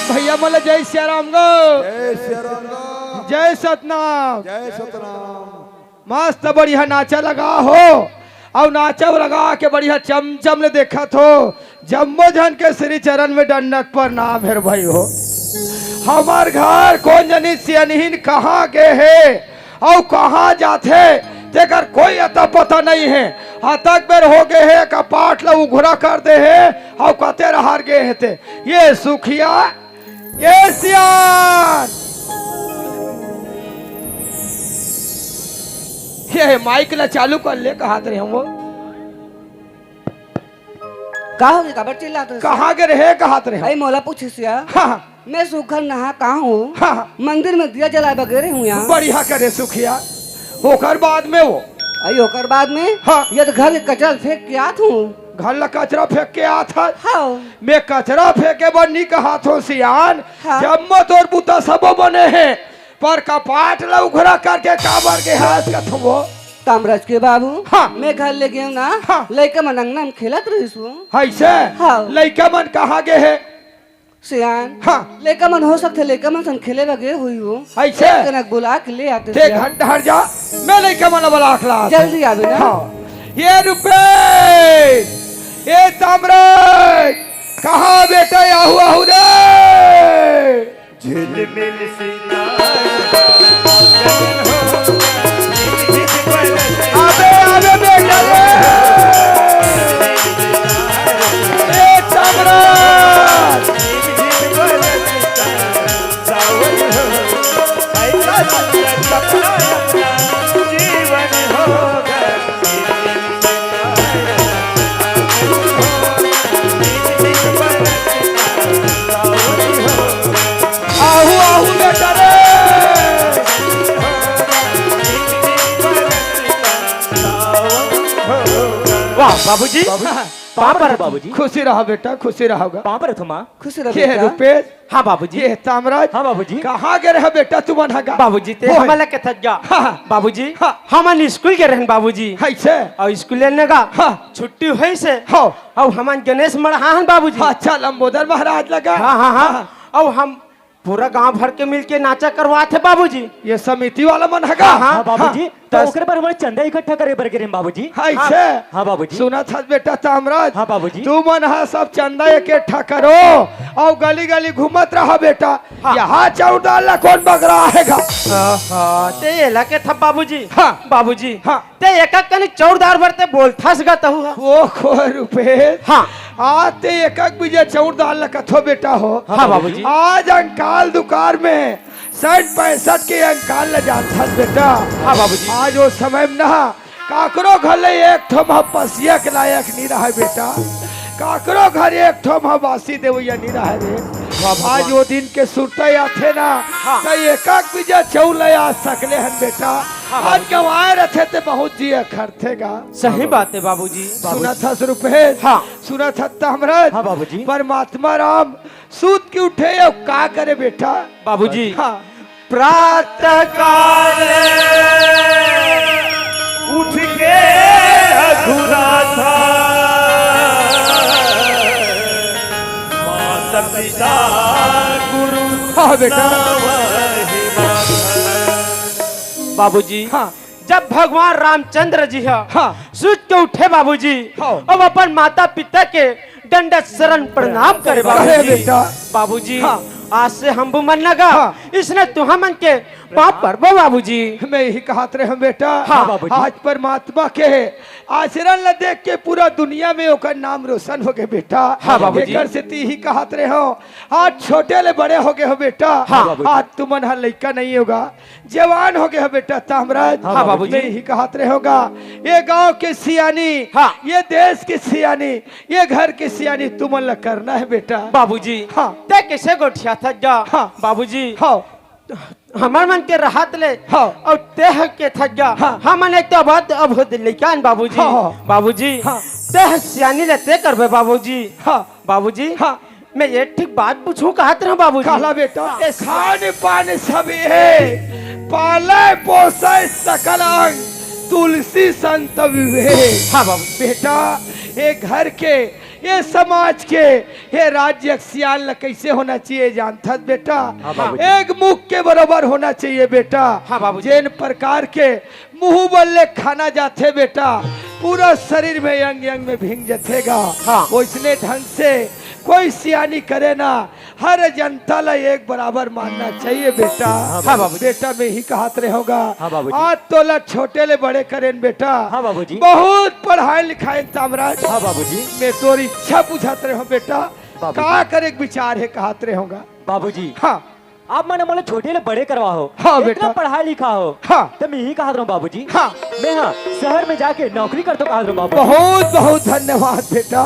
भैया बोले जय श्री राम गो, जय श्री राम गो, जय सतनाम, जय सतनाम। मस्त बढ़िया नाचा लगा हो और नाचा लगा के बढ़िया चमचम ने देखा थो जम्मो जन के श्री चरण में दंडक पर नाम है भाई हो। हमार घर कौन जनी सियानीन कहाँ गए है और कहाँ जाते तेकर कोई अता पता नहीं है। हतक बेर हो गए है कपाट ला उघरा कर दे है और कते रहार गए है ते ये सुखिया ये सियान ये माइक ला चालू कर ले कहा रहे हम वो कहा चिल्लाते कहाँ गए रहे कहा रहे अरे मौला पूछिया। हाँ मैं सुखल नहा कहाँ हूँ। हाँ मंदिर में दिया जला बगैर हूँ यहाँ। बढ़िया करे सुखिया होकर बाद में वो अरे होकर बाद में हाँ ये तो घर के कचरा फेंक के आत हूँ। घर ला कचरा फेंक के आता हाँ मैं कचरा फेंके बनी कहा थो सियान हाँ। जम्मत और बुता सबो बने हैं पर कपाट ला उघरा करके काबर के हाथ का थो वो तामरज के बाबू हाँ। मैं घर ले गया ना हाँ। लड़का मन अंगना में खेलत रही हूँ। ऐसे हाँ। लड़का मन कहाँ गए है सियान हाँ। लड़का मन हो सकते लड़का मन सन खेले बगे हुई हूँ। ऐसे कनक बुला के ले आते ते सियान। घंटा हट जा मैं लड़का मन वाला अखला जल्दी आवे ना। हाँ ये रुपए ये ताम्रज कहाँ बेटा आहू आहू रे झिलमिल आबे आबे बेटा रे ये ताम्रज आहू आहू बेटा रे वाह बाबूजी कहाँ पर है बाबूजी? खुशी रहा बेटा खुशी रहोगा कहाँ पर है तुम? खुश रहो ये बेटा। रुपेश हाँ बाबूजी। ये ताम्रज हाँ बाबूजी। कहाँ गए रहे बेटा तू मनहगा बाबूजी ते वो है। हमारा के थक जा हाँ। बाबूजी हाँ। हमन स्कूल के रहन बाबूजी ऐसे और स्कूल लेने का हाँ। छुट्टी हुई से हाँ और हमन गणेश मड़हान बाबूजी। अच्छा लंबोदर महाराज लगा हाँ हाँ हाँ और हम पूरा गांव भर के मिलके नाचा करवाते बाबूजी। ये समिति वाला मनहगा हाँ बाबूजी तो हाँ। ओकरे पर हमारे चंदा इकट्ठा करे बर गिरे बाबूजी। ऐसे हाँ बाबूजी। सुना था बेटा ताम्रज हाँ बाबूजी। तू मन हा सब चंदा इकट्ठा करो और गली गली घूमत रहा बेटा हाँ। यहाँ चाउर दाल ला कौन बगरा आएगा ते एला के था बाबूजी। हाँ। बाबूजी हाँ। ते एक कनी चौरदार भरते बोलथास गा तहु। वो खो रुपये हाँ आते एक बीजे चाउर दाल ला कथो बेटा हो हाँ बाबूजी। आज अंकाल दुकान में 60-65 के अंकाल ले जाता बेटा हाँ बाबूजी। आज वो समय में ना काकरो घर ले एक ठो पसिया के लायक नहीं रहा बेटा काकरो घर एक ठो बासी देवैया नहीं रहा रे आज वो दिन के सुरते आथे ना तो एक बीजा चौल आ सकले हन बेटा आज गवाए रखे थे बहुत जी खरथेगा सही बात है बाबूजी। सुना था रुपेश हाँ। सुना था ताम्रज हाँ बाबूजी। परमात्मा राम सूत के उठे और का करे बेटा बाबूजी हाँ प्रातः काल उठ के अधूरा था माता पिता गुरु हाँ बेटा बाबूजी हाँ जब भगवान रामचंद्र जी है हाँ सूत के उठे बाबूजी हाँ। अब अपन माता पिता के दंडक शरण प्रणाम करे अरे बाबूजी। बेटा। बाबूजी हाँ। आज से हम मन लगा हाँ। इसने तुहमन के पाप पर बाबूजी। मैं यही कहत रहे हम बेटा हाँ बाबूजी। आज परमात्मा के आचरण ला देख के पूरा दुनिया में ओकर नाम रोशन हो गए बेटा हाँ बाबूजी। एकर से ती ही कहत रहे हो आज छोटे ले बड़े हो गए हो बेटा हाँ बाबूजी। आज तुमन हर लड़का नहीं होगा जवान हो गए हो बेटा ताम्रज हाँ बाबूजी। मैं यही कहत रहे होगा ये गांव के सियानी हाँ। ये देश की सियानी ये घर की सियानी तुमन ला करना है बेटा बाबूजी हाँ। ते कैसे गोठिया था जा हाँ। बाबूजी हाँ हमार मन के राहत ले हाँ। और तेह के थक गया हाँ। हम एक तो अब लेकिन बाबूजी हाँ। बाबूजी हाँ। तेह सियानी लेते करबे बाबूजी हाँ बाबूजी हाँ। मैं ये ठीक बात पूछूं कहत रहा बाबूजी काला बेटा खान पान सब है पाले पोसे सकल अंग तुलसी संत विवेक। हाँ बाबू बेटा ये घर के ये समाज के ये राज्य सियाल कैसे होना चाहिए जानता बेटा। हाँ बाबूजी। एक मुख के बराबर होना चाहिए बेटा। हाँ बाबूजी। जिन प्रकार के मुंह बल्ले खाना जाते बेटा पूरा शरीर में अंग अंग में भींग जतेगा। हाँ। वैसने ढंग से कोई सियानी करे ना हर जनता ला एक बराबर मानना चाहिए बेटा। हाँ बाबूजी। बेटा में ही कहत रहे होगा। हाँ बाबूजी। आज तोला छोटे ले बड़े करें बेटा। हाँ बाबूजी। बहुत पढ़ाई लिखाई तामराज। हाँ बाबूजी। मैं तोरी इच्छा पूछत रहे हो बेटा बाबूजी। का करे के विचार है कहत रहे होगा। बाबूजी हाँ आप मैंने बोले छोटे ले बड़े करवा हो हाँ इतना बेटा। पढ़ाई लिखा हो हाँ तो मैं यही कहा रहा हूँ बाबूजी। हाँ मैं हाँ शहर में जाके नौकरी करता कहा रहा हूँ बाबू। बहुत बहुत धन्यवाद बेटा।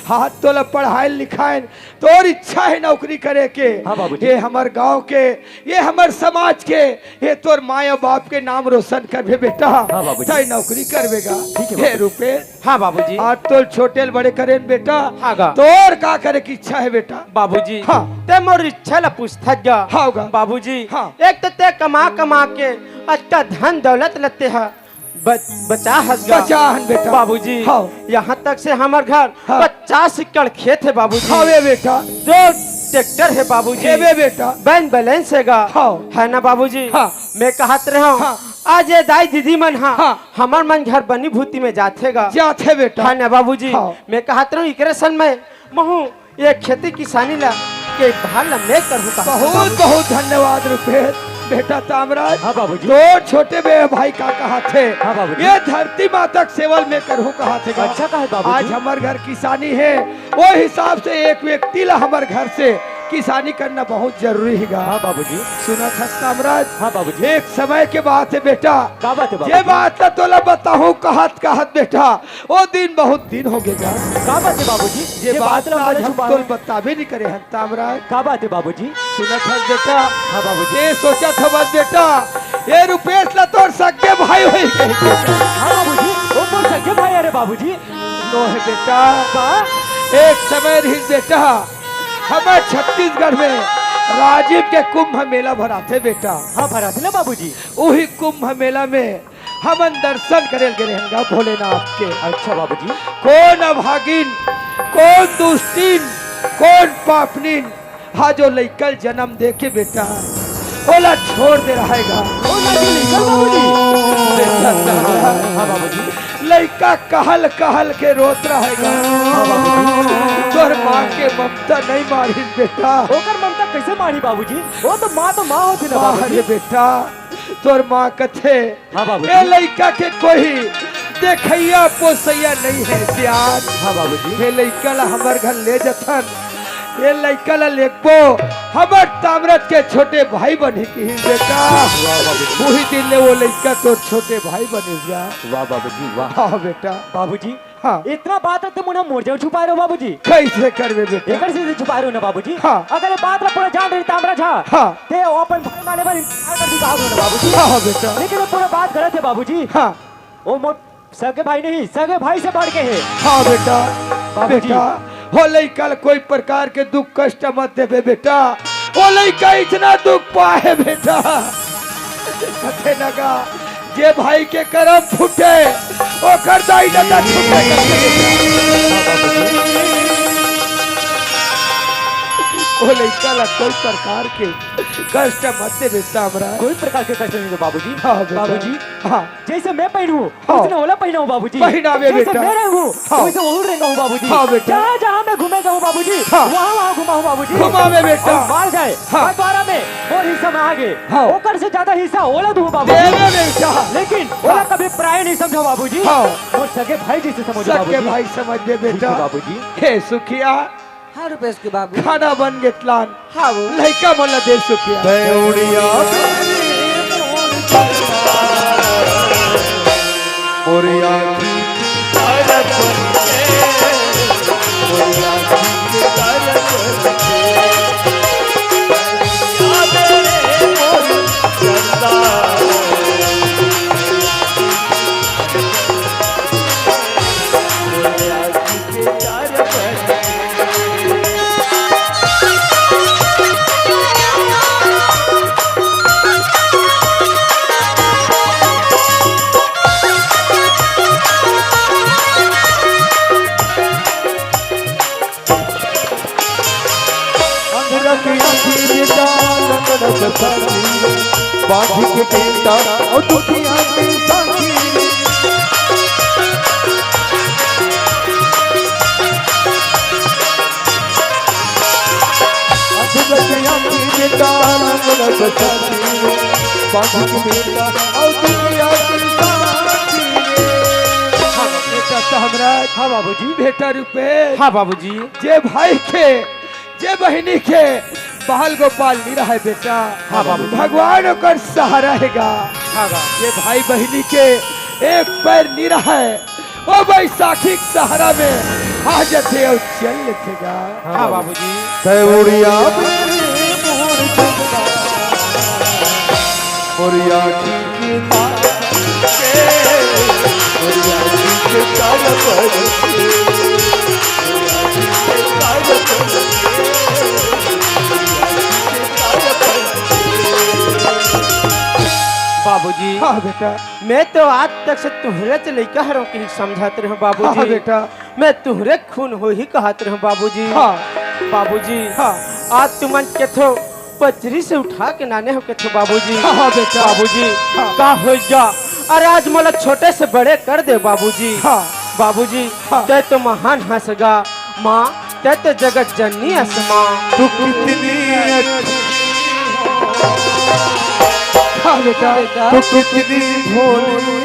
हाथ तोला पढ़ाई लिखाई तोर इच्छा है नौकरी करे के। हाँ बाबूजी। ये हमार गांव के ये हमार समाज के ये तोर माँ और बाप के नाम रोशन करबे बेटा। हाँ बाबूजी। तय नौकरी करवेगा। ठीक है हे बाबूजी। रुपए हाँ बाबूजी आज तो छोटे बड़े करें बेटा। हाँ गा। तोर का करे की इच्छा है बेटा। बाबूजी हाँ। ते मोर इच्छा ला पूछता जा हाँ होगा। बाबूजी हाँ। एक तो ते कमा कमा के अच्छा धन दौलत लेते हैं बचा हसगा बचा हन बेटा। बाबूजी हाँ। यहाँ तक से हमार घर हाँ। 50 एकड़ खेत है बाबूजी। हावे बेटा। 2 ट्रैक्टर है बाबूजी। हेवे बेटा। बैंक बैलेंस हैगा। हाँ। है ना बाबूजी। हाँ। मैं कहत रहा हूँ हाँ। आज ये दाई दीदी मन हाँ, हाँ। हमार मन घर बनी भूति में जातेगा। जाते बेटा। है ना बाबूजी। हाँ। मैं कहत रहा हूँ इकरे सन में महू ये खेती किसानी ला के भाल ला मैं करूँ बहुत बहुत धन्यवाद रुपेश बेटा तामराज। हाँ बाबूजी। दो छोटे बे भाई का कहा थे। हाँ बाबूजी। ये धरती माता के सेवल में करहूँ कहा थे। अच्छा कहा है बाबूजी। आज हमारे घर किसानी है वो हिसाब से एक व्यक्ति ला हमारे घर से किसानी करना बहुत जरूरी है। हाँ बाबूजी। सुना था तामराज। हाँ बाबूजी। एक समय के बात है बेटा। क्या बात है ये बाबूजी? बात तो तोला बताऊं कहत कहत बेटा वो दिन बहुत दिन हो गया। क्या बात है बाबूजी? ये बात ला आज मैंने हम छुपा तोल है। बताबे नहीं करे हैं तामराज। क्या बात है बाबूजी? सुना था बेटा। हाँ बाबूजी। ये सोचा था बस बेटा ये रुपेश ला तोर सगे भाई हो गए। हाँ बाबूजी वो बोल सके भाई अरे बाबूजी। नो है बेटा। का एक समय रही बेटा हमारे छत्तीसगढ़ में राजीव के कुंभ मेला भराते बेटा। हाँ भरा थे ना बाबूजी। वही कुंभ मेला में हम दर्शन करे गए रहेंगे भोलेनाथ के। अच्छा बाबूजी। कौन अभागिन कौन दुष्टिन कौन पापनिन हाँ जो लइकल जन्म दे के बेटा ओला छोड़ दे रहेगा। ओ लाठी निकल बाबूजी। बेटा तारा, हाँ बाबूजी। लइका कहल कहल के रोत रहेगा। तोर माँ के ममता नहीं मारी बेटा। ओकर ममता कैसे मारी बाबूजी? वो तो माँ होती ना अरे बाबूजी। बेटा तोर माँ कथे हाँ बाबूजी। ए लइका के कोई देखैया पोसैया नहीं है सियान। हाँ बाबूजी। ये लइका ला हमार घर ले जथन ये लइका ला लेको हमार तामरत के छोटे भाई बने की बेटा। वाह बाबूजी। वही दिन ले वो लइका तो छोटे भाई बने जा। वाह बाबूजी वाह। हाँ बेटा। बाबूजी हाँ इतना बात है तुम उन्हें मोर्चा छुपा रहे हो बाबूजी। कैसे करवे बेटा। एकर से छुपा रहे हो ना बाबूजी। हाँ। अगर ये बात ला पूरा जान रही तामरा झा हाँ ते ओपन भाई माने पर इनकार कर दी कहा ना बाबूजी। हाँ बेटा। लेकिन वो पूरा बात गलत है बाबूजी। हाँ वो मोट सगे भाई नहीं सगे भाई से बढ़ के है। हाँ बेटा। बाबूजी। बेटा हो लइका कोई प्रकार के दुख कष्ट मत देवे बेटा। वो लइका इतना दुख पाए बेटा कथे लगा जे भाई के करम फूटे ओकर दाई दादा ओ लइका ला कोई प्रकार के कष्ट मत दे बेटा हमरा। कोई प्रकार के कष्ट नहीं दो बाबूजी। हाँ बेटा। बाबूजी हाँ जैसे मैं पहनूं हाँ। उसने ओला पहना हूँ बाबूजी। पहनावे जैसे बेटा। मैं रहूं हाँ। वैसे वो रहेगा हूँ बाबूजी। हाँ बेटा। जहाँ जहाँ मैं घूमे जाऊँ बाबूजी हाँ। वहाँ वहाँ घुमा हूँ बाबूजी। घुमावे बेटा। और मार जाए हाँ। बंटवारा में और हिस्सा में आगे हाँ। ओकर से ज्यादा हिस्सा ओला दूँ बाबूजी। देवे बेटा। लेकिन ओला कभी प्राय नहीं समझो बाबूजी। हाँ। और सगे भाई जैसे समझो सबके बाबूजी। भाई समझ दे बेटा। बाबूजी। हे सुखिया हाँ रुपेश के बाबू। खाना बन गेतलान हाँ वो लइका मन दे सुखिया। साथी बांध के बेटा और दुखिया के साथी दुखिया के बेटा साथी बांध के बेटा और दुखिया के साथी। बेटा साम्राज्य, हाँ बाबूजी। बेटा रुपेश, हाँ बाबूजी। जे भाई के जे बहनी के बाल गोपाल नहीं रहा है बेटा। हाँ बाबू। भगवान ओकर सहारा हैगा। हाँ बा। ये भाई बहनी के एक पैर नहीं रहा है, वो बैसाखी के सहारा में आ जाते और चल लेतेगा। हाँ बाबूजी। तैउड़िया मोरिया की तार के मोरिया की तार पर बाबूजी। हाँ बेटा। मैं तो आज तक से तुहरे से लेकर हरों के ही समझाते रहे बाबूजी। हाँ बेटा। मैं तुहरे खून हो ही कहते रहे बाबूजी। हाँ बाबूजी। हाँ आज तुमन के थो पचरी से उठा के नाने हो के थो बाबूजी। हाँ बेटा। बाबूजी हाँ। का हो जा, अरे आज मोला छोटे से बड़े कर दे बाबूजी। हाँ बाबूजी। हाँ। ते तो महान हंसगा माँ, ते तो जगत जननी हंस माँ। तू कितनी अच्छी हाँ बेटा। तू कितनी भोली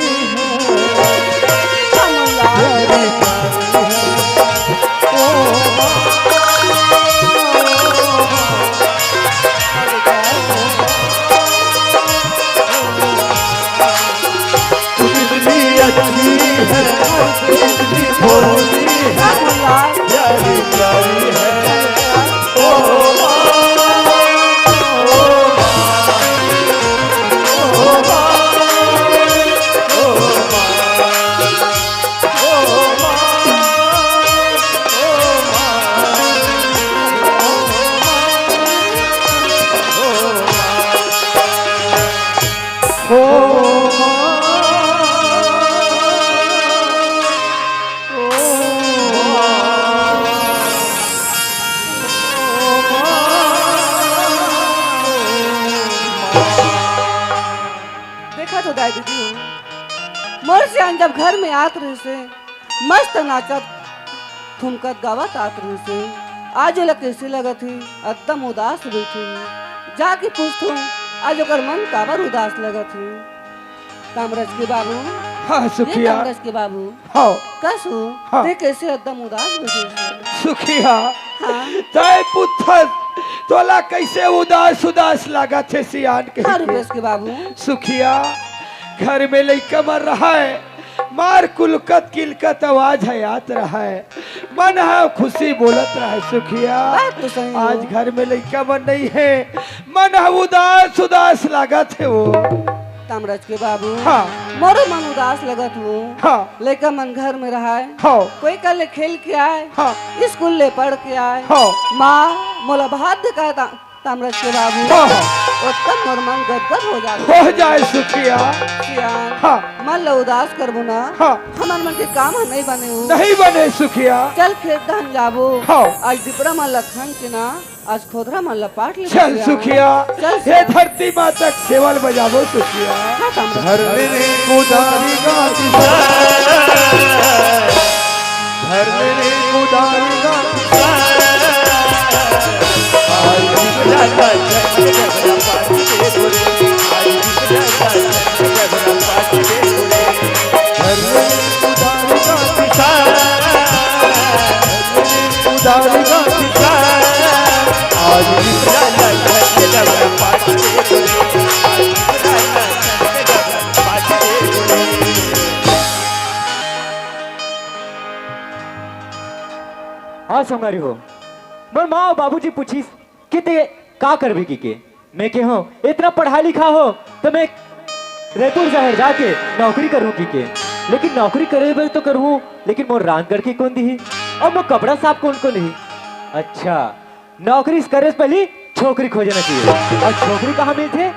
मोर से जब घर में आत रहे से मस्त नाचत ठुमकत गावत आत रहे से आज ओला कैसे लगत ही एकदम उदास बैठी जाके पूछतू आज ओकर मन काबर उदास लगत ही। तामरज के बाबू। हाँ ये सुखिया। तामरज के बाबू हाँ कसू हाँ। ते कैसे एकदम उदास बैठी। सुखिया। हाँ तय पुत्र तोला कैसे उदास उदास लगा थे सियान के। हाँ रुपेश के बाबू। सुखिया घर में लइका मर रहा है, मार कुलकत किलकत आवाज हयात रहा है, मन है खुशी बोलत रहा है। सुखिया बात तो सही हो। आज घर में लइका मन नहीं है, मन है उदास उदास लागत है वो। तामरज के बाबू। हाँ मोरो मन उदास लगत हो। हाँ लड़का मन घर में रहा है। हाँ कोई कल खेल के आए। हाँ स्कूल ले पढ़ के आए। हाँ माँ मोला भात दिखा तामरज के बाबू। हाँ हाँ उत्तम मोर मन गदगद हो जाता हो जाए सुखिया। सियान हाँ मन ला उदास करबो ना। हाँ हमार मन के काम नहीं बने हो। नहीं बने सुखिया। चल खेत धान जाबो। हाँ आज दिपरा मन ला खन के ना आज खोदरा मन ला पाट ले। चल सुखिया। चल हे धरती माँ तक सेवल बजाबो सुखिया। हाँ तामरज। घर में कुदारी गाती घर में कुदारी गाती हाँ संगारी हो मोर माँ और बाबूजी पूछी कि ते का करबी की मैं के हो इतना पढ़ा लिखा हो तो मैं रैपुर शहर जाके नौकरी करूँ की लेकिन नौकरी करे बर तो करूँ लेकिन मोर रांधगढ़ की कौन दी और मोर कपड़ा साफ कौन को नहीं। अच्छा नौकरी करे से पहले छोकरी खोजना चाहिए और छोकरी कहाँ मिलते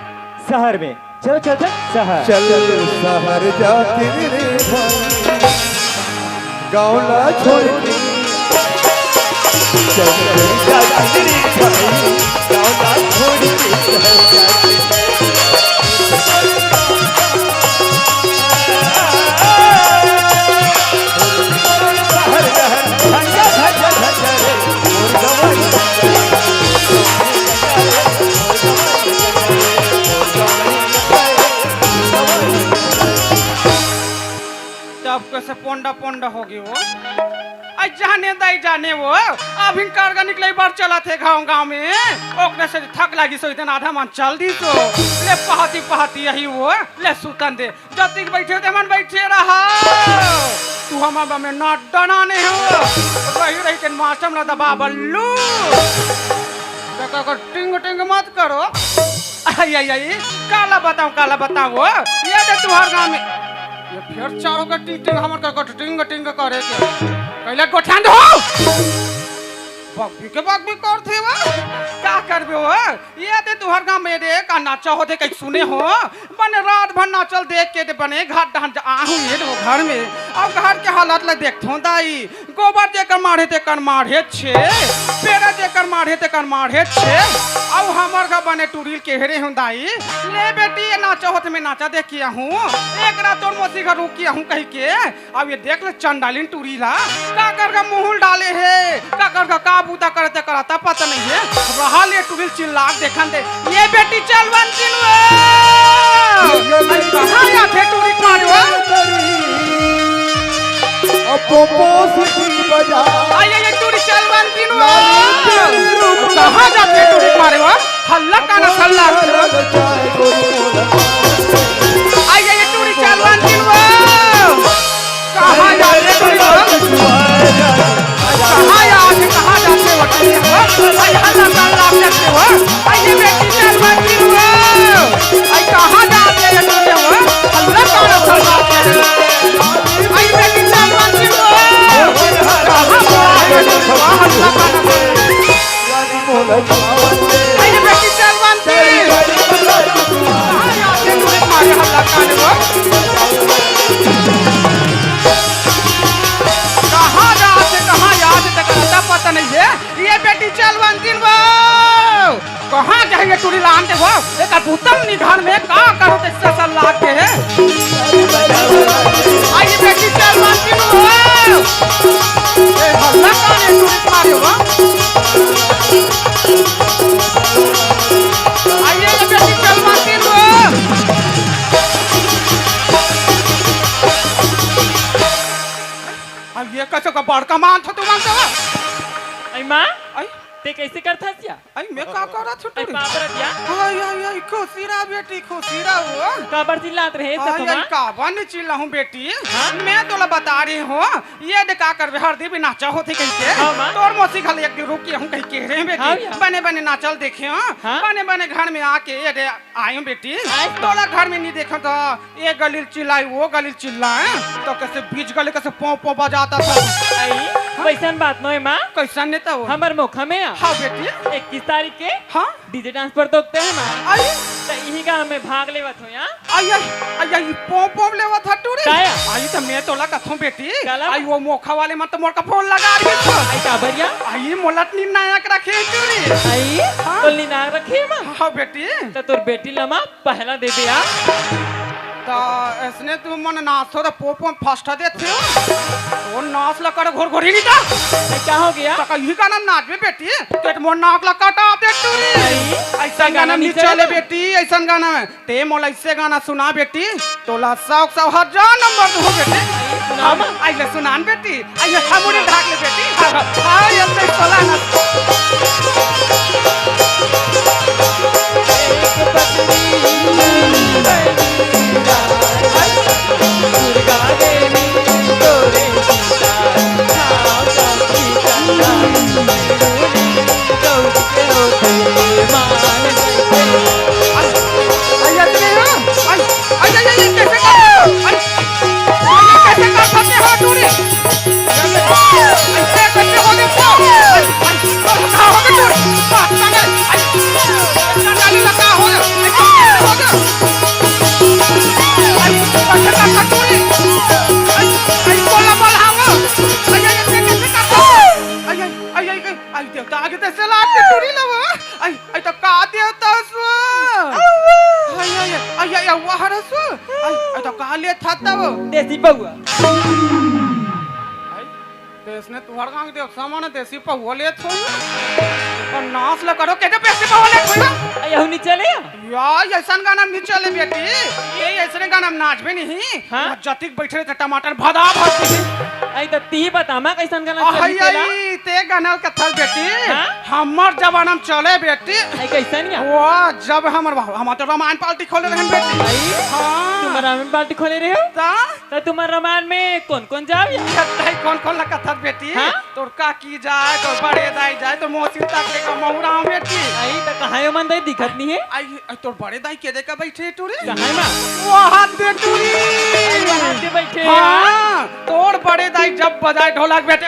शहर में। चलो चल चल शहर चल शहर जाके रे भाई गाँव ला छोड़ के तब कैसे पोंडा पोंडा होगी वो आई जाने दाई जाने वो अब हिंकार का निकले बार चला थे गाँव में ओकने से थक लगी सो इतना आधा मन चल दी तो ले पहाती पहाती यही वो ले सुतन दे जब तक बैठे थे मन बैठे रहा तू हमारा में ना डराने हो रही रही के मास्टर ना दबा बल्लू देखो को टिंग टिंग मत करो आई आई आई काला बताओ ये दे तुहार गाँव में ये फिर चारों का टिंग टिंग हमर का टिंग टिंग करे के पहले गोठान दो बग्गी के बग्गी करथे वा का करबे हो ये दे तुहर गांव में रे का नाचा होते कई सुने हो बने रात भर नाचल देख के बने घाट डहन आहू ये वो घर में अब घर के हालत ल देखथो दाई गोबर देकर मारे ते कर मारे छे पेड़ा देकर मारे ते कर मारे छे अब हमर का बने टूरिल के हेरे हूं दाई ले बेटी ये नाचा होते में नाचा देख किया हूं एक रात और मोसी घर रुक किया हूं कह के अब ये देख ले चंडालिन टूरीला का कर का मुंह डाले है का कर का बूता करते कराता पता नहीं है रहा ले टूरिल चिल्ला देखन दे ये बेटी चल बन चिनवे कहां या थे टूरी मारवा पोपो सिटी बजा आई ये टूरी चल बन चिनवे कहां जाते टूरी मारवा हल्ला काना हल्ला आई ये टूरी चल बन चिनवे कहां जाते टूरी कहां जाते वकील हो आई हल्ला काना लगते हो आई ये बेटी चल बन चिनवे आई कहां जाते टूरी हो हल्ला काना हल्ला आई बेटी चल बन चिनवे कहां हल्ला काना आई ये बेटी चल बन चिनवे कहां जाते टूरी मारे हल्ला काना पता नहीं है ये बेटी चल बन दिन वो कहाँ जाएंगे टूरी लान के वो एक भूतम निधान में का करो ते ससल लाग के है आई बेटी चल बन दिन वो ये हल्ला काने टूरी मारे वो आई ये बेटी चल बन दिन वो अब ये कैसे का बड़का मान था तू मानता है आई माँ आई ते कैसे करता क्या आई मैं का कर रहा आई छुट्टी पापर दिया आई खुशीरा बेटी खुशीरा वो काबर चिल्लात रहे सब आई माँ का बन चिल्ला हूं बेटी हाँ? मैं तोला बता रही हूं ये दे का करबे हरदी भी नाचा होते कहीं के हाँ, माँ। तोर मोसी खाली एक दिन रुकी हूं कहीं के रे हाँ, बेटी या। बने बने नाचल देखे हां हाँ? बने बने घर में आके ये दे आयो बेटी आए तो। तोला घर में नहीं देखा तो ये गलिल चिल्लाई वो गलिल चिल्लाए तो कैसे बीच गले कैसे पौ पौ बजाता था आई वैसन बात नोय माँ कैसा नेता वो हमर मुख में आ हां बेटी 21 तारीख के हां डीजे डांस पर दोगते हैं माँ आई तो यही का हमें भाग लेवत हो यहाँ आई आई पौ पौ लेवा था टूरी काया? आई तो मैं तोला कथों बेटी काला? आई वो मोखा वाले मत मोर का फोन लगा रही था आई काबरिया आई मोलट निर्णायक रखे टूरी आई हाँ? तो निनाग रखे माँ हाँ बेटी तो तोर बेटी लमा पहला दे दिया तो इसने तू मन नाच हो तो पोपो फर्स्ट देते हो वो नाच ला कर घोर घोरी नहीं था आई क्या हो गया तो कहीं का ना नाच में बेटी तो मोर नाक ला काटा दे टूरी ऐसा गाना नहीं चले बेटी ऐसा गाना में ते मोला इससे गाना सुना बेटी तोला 100,000 नंबर दो बेटी सुना माँ आई ले सुनान बेटी आई ले सामने ढाक ले बेटी हाँ ये तो सोला ना दुर्गा देवी तोरे सीता नाम जाती चंदा गौरी के होते मान आई इतने हो आई कैसे कर कैसे कर सकते हो टूरी ऐसे कैसे हो गए हो गए टूरी बात कर देसी पहुआ देश ने तुहर गांव देख सामान देसी पहुआ ले थो और नाच ल करो के देसी पहुआ ले थो यहू नहीं चले यार ऐसा गाना नहीं चले बेटी ये ऐसे गाना में नाच भी नहीं हाँ? जतिक बैठे थे टमाटर भदा भरती आई तो ती बता मैं कैसन गाना चली चला आई ते गाना कथल बेटी हाँ? हमर जमाना में चले बेटी आई कैसन या वाह जब हम तो रामायण पार्टी खोले रहन बेटी आई हां तुम रामायण पार्टी खोले रहे हो ता तो तुम्हारे रामायण में कौन कौन जाओ या कतई कौन कौन कथल बेटी हाँ? तोर का की जाए तो बड़े दाई जाए तो मोसी तक के महुरा बेटी आई तो कहाँ यो मन दे दिखत नहीं है आई तोर बड़े दाई के देखा बैठे टूरे कहाँ माँ वहां दे टूरी वहाँ से बैठे हैं। हां तोर बड़े दाई जब बजाए ढोलक बेटे